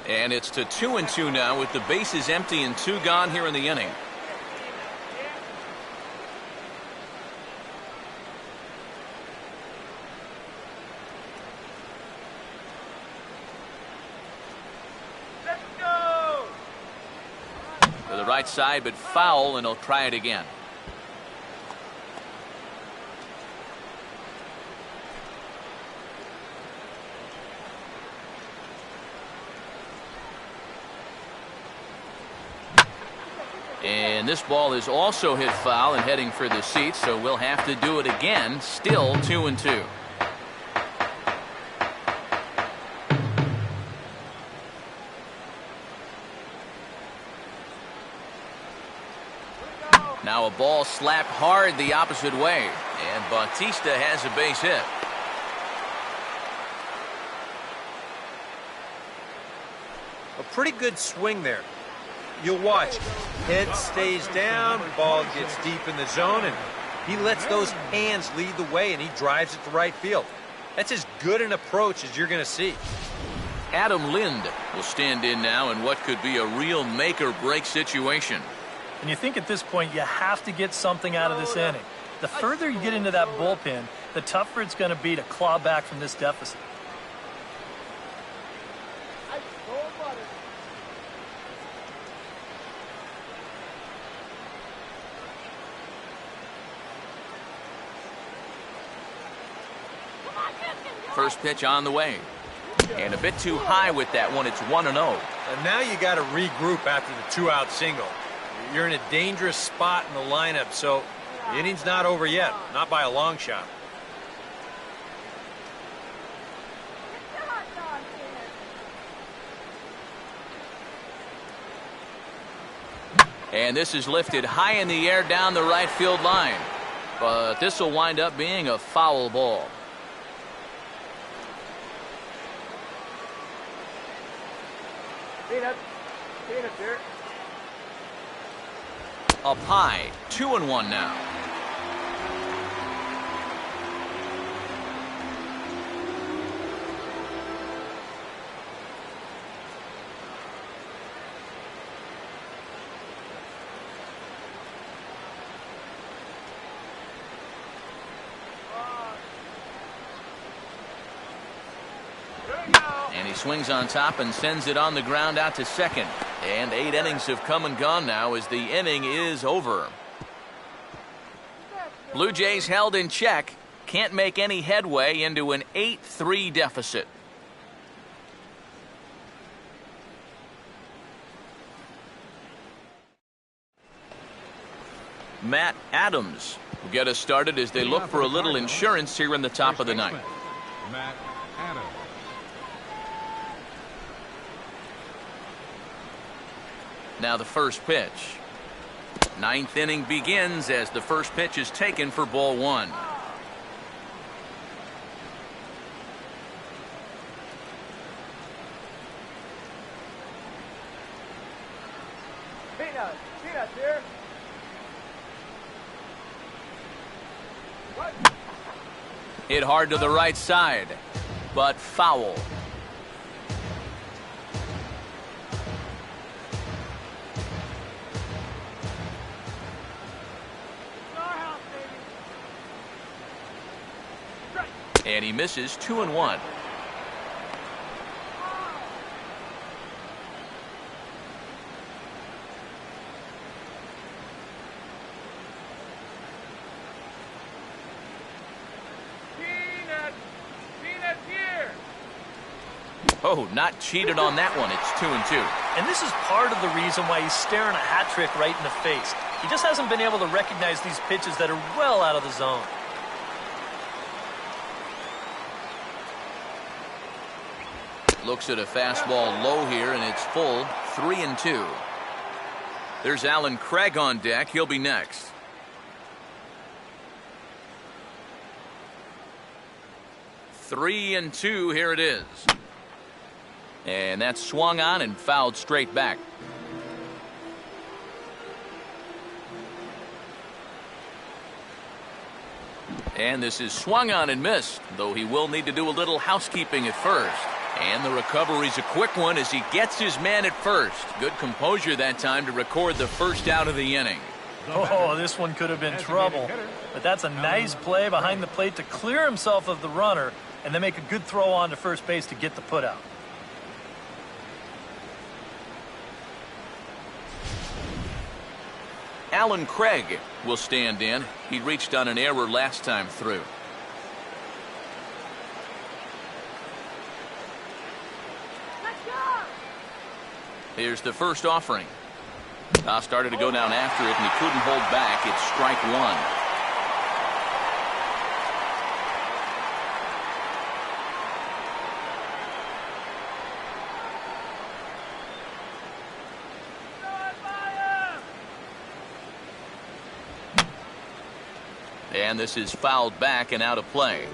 And it's to 2-2 now with the bases empty and 2 gone here in the inning. To the right side, but foul, and he'll try it again. And this ball is also hit foul and heading for the seats, so we'll have to do it again. Still 2-2. Now a ball slapped hard the opposite way, and Bautista has a base hit. A pretty good swing there. You'll watch. Head stays down, ball gets deep in the zone, and he lets those hands lead the way, and he drives it to right field. That's as good an approach as you're going to see. Adam Lind will stand in now in what could be a real make-or-break situation. And you think at this point you have to get something out of this inning. The further you get into that bullpen, the tougher it's going to be to claw back from this deficit. First pitch on the way. And a bit too high with that one. It's 1-0. And now you got to regroup after the 2-out single. You're in a dangerous spot in the lineup, so the inning's not over yet. Not by a long shot. And this is lifted high in the air down the right field line. But this will wind up being a foul ball. Peanut here. Up high, 2-1 now. And he swings on top and sends it on the ground out to second. And 8 innings have come and gone now as the inning is over. Blue Jays held in check. Can't make any headway into an 8-3 deficit. Matt Adams will get us started as they look for a little insurance here in the top of the ninth. Matt Adams. Now the first pitch. Ninth inning begins as the first pitch is taken for ball 1. Peanut here. What? Hit hard to the right side, but foul. And he misses 2-1. Oh, not cheated on that one. It's 2-2. And this is part of the reason why he's staring a hat trick right in the face. He just hasn't been able to recognize these pitches that are well out of the zone. Looks at a fastball low here, and it's full. 3-2. There's Alan Craig on deck. He'll be next. Three and two. Here it is. And that's swung on and fouled straight back. And this is swung on and missed, though he will need to do a little housekeeping at first. And the recovery's a quick one as he gets his man at first. Good composure that time to record the first out of the inning. Oh, this one could have been trouble. But that's a nice play behind the plate to clear himself of the runner and then make a good throw on to first base to get the putout. Alan Craig will stand in. He reached on an error last time through. Here's the first offering. Started to go down after it, and he couldn't hold back. It's strike one. And this is fouled back and out of play.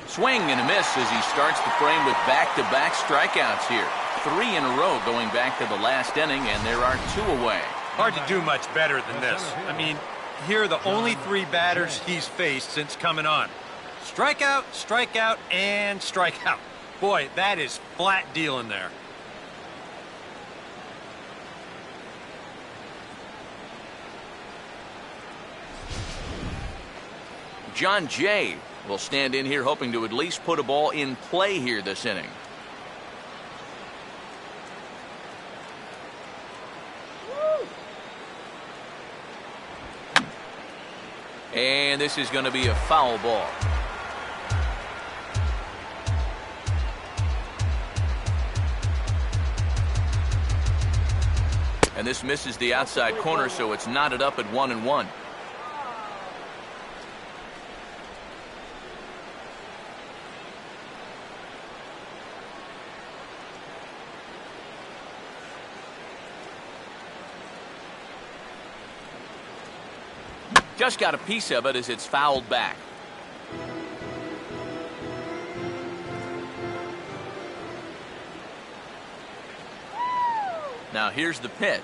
Swing and a miss as he starts the frame with back-to-back strikeouts here. 3 in a row going back to the last inning, and there are 2 away. Hard to do much better than this. I mean, here are the only 3 batters he's faced since coming on. Strikeout, strikeout, and strikeout. Boy, that is flat dealing there. John Jay will stand in here hoping to at least put a ball in play here this inning. And this is going to be a foul ball. And this misses the outside corner, so it's knotted up at 1-1. Just got a piece of it as it's fouled back. Now here's the pitch.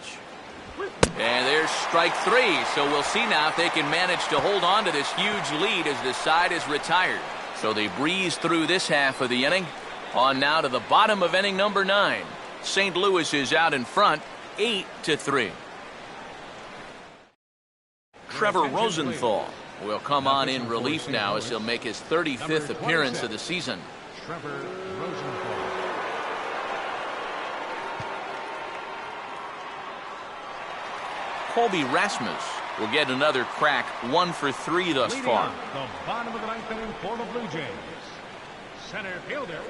And there's strike 3. So we'll see now if they can manage to hold on to this huge lead as the side is retired. So they breeze through this half of the inning. On now to the bottom of inning number 9. St. Louis is out in front, 8-3. Trevor Rosenthal will come on in relief now as he'll make his 35th appearance of the season. Trevor Rosenthal. Colby Rasmus will get another crack, 1 for 3 thus Leading far. off the bottom of the 9th inning for the Blue Jays. Center fielder,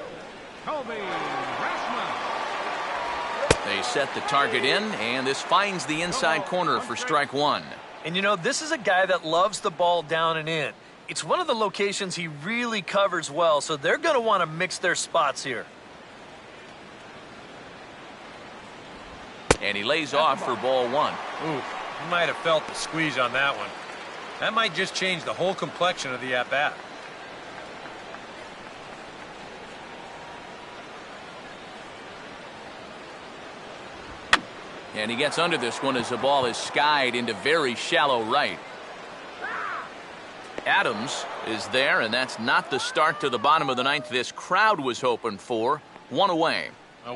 Colby Rasmus. They set the target in, and this finds the inside corner for strike 1. And you know, this is a guy that loves the ball down and in. It's one of the locations he really covers well, so they're going to want to mix their spots here. And he lays off for ball 1. Ooh, you might have felt the squeeze on that one. That might just change the whole complexion of the at-bat. And he gets under this one as the ball is skied into very shallow right. Adams is there, and that's not the start to the bottom of the 9th this crowd was hoping for. one away.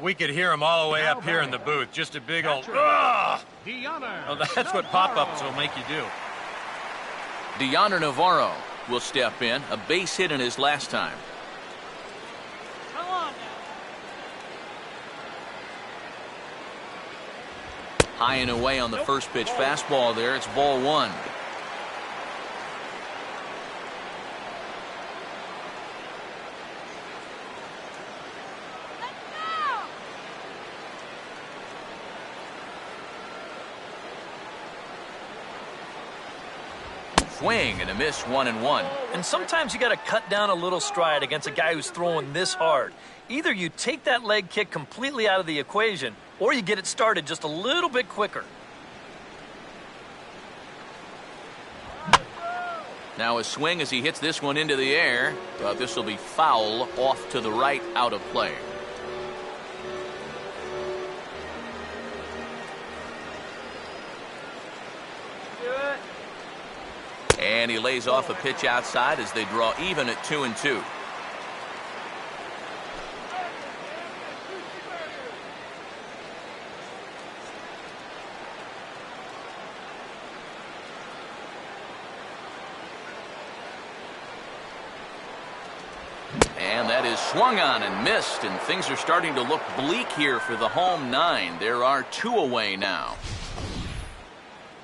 We could hear him all the way up here in the booth. Just a big old, ugh! Deanna. Well, that's what pop-ups will make you do. Deanna Navarro will step in, a base hit in his last time. Come on now. High and away on the first pitch fastball there. It's ball one. Swing and a miss, 1-1. And sometimes you got to cut down a little stride against a guy who's throwing this hard. Either you take that leg kick completely out of the equation, or you get it started just a little bit quicker. Now a swing as he hits this one into the air, but this will be foul off to the right, out of play. And he lays off a pitch outside as they draw even at 2-2. And that is swung on and missed, and things are starting to look bleak here for the home nine. There are two away now.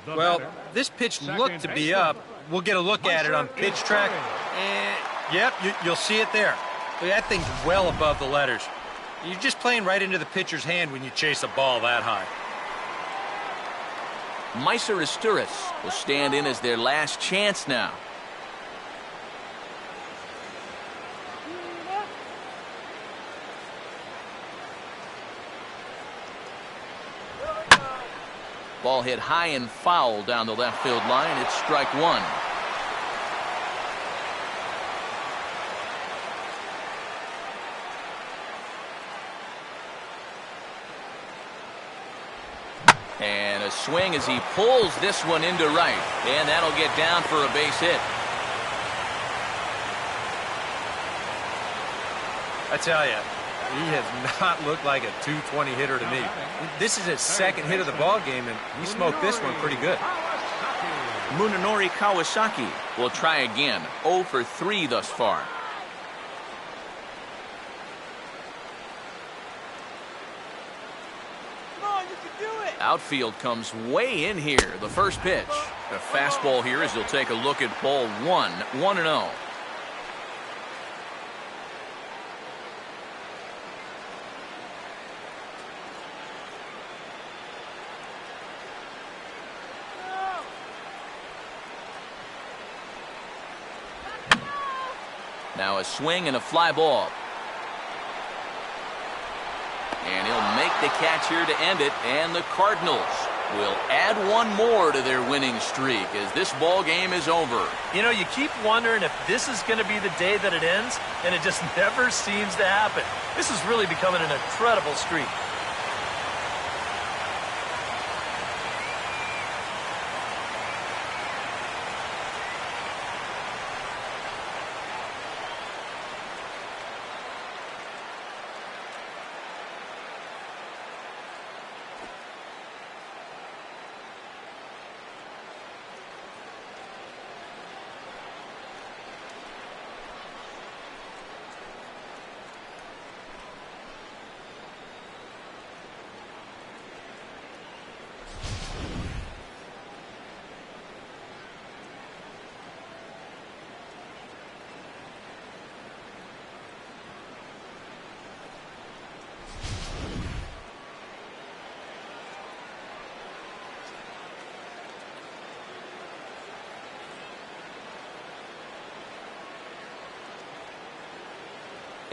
Well, this pitch looked to be up. We'll get a look at it on pitch track. Yep, you'll see it there. That thing's well above the letters. You're just playing right into the pitcher's hand when you chase a ball that high. Meiser Asturias will stand in as their last chance now. Ball hit high and foul down the left field line. It's strike one. And a swing as he pulls this one into right. And that'll get down for a base hit. I tell you, he has not looked like a 220 hitter to me. This is his second hit of the ball game, and he smoked this one pretty good. Munenori Kawasaki will try again. 0 for 3 thus far. Come on, you can do it. Outfield comes way in here. The first pitch. A fastball here as he'll take a look at ball one. 1-0. Now a swing and a fly ball. And he'll make the catch here to end it. And the Cardinals will add one more to their winning streak as this ball game is over. You know, you keep wondering if this is going to be the day that it ends, and it just never seems to happen. This is really becoming an incredible streak.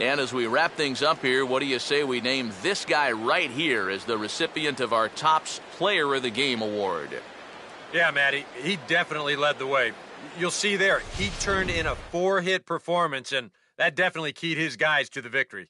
And as we wrap things up here, what do you say we name this guy right here as the recipient of our Topps Player of the Game award? Yeah, Matty, he definitely led the way. You'll see there, he turned in a 4-hit performance, and that definitely keyed his guys to the victory.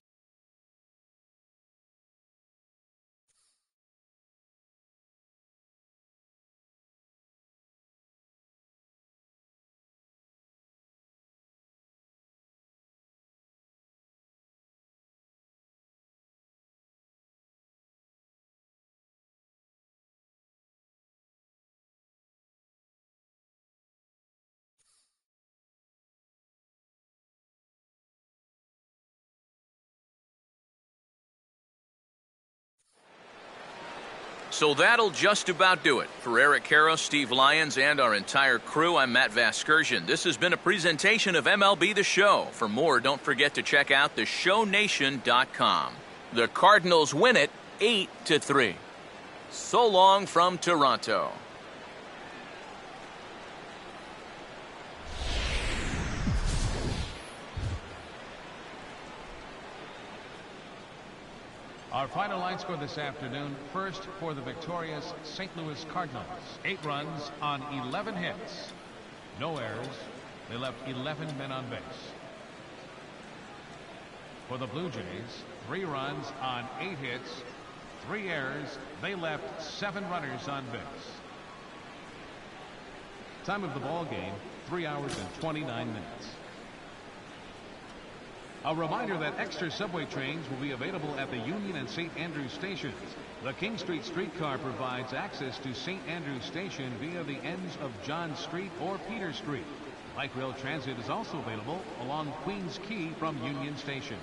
So that'll just about do it. For Eric Caro, Steve Lyons, and our entire crew, I'm Matt Vasgersian. This has been a presentation of MLB The Show. For more, don't forget to check out theshownation.com. The Cardinals win it 8-3. So long from Toronto. Our final line score this afternoon. First for the victorious St. Louis Cardinals. 8 runs on 11 hits. No errors. They left 11 men on base. For the Blue Jays, 3 runs on 8 hits. 3 errors. They left 7 runners on base. Time of the ball game, 3 hours and 29 minutes. A reminder that extra subway trains will be available at the Union and St. Andrews stations. The King Street streetcar provides access to St. Andrews Station via the ends of John Street or Peter Street. Light rail transit is also available along Queens Quay from Union Station.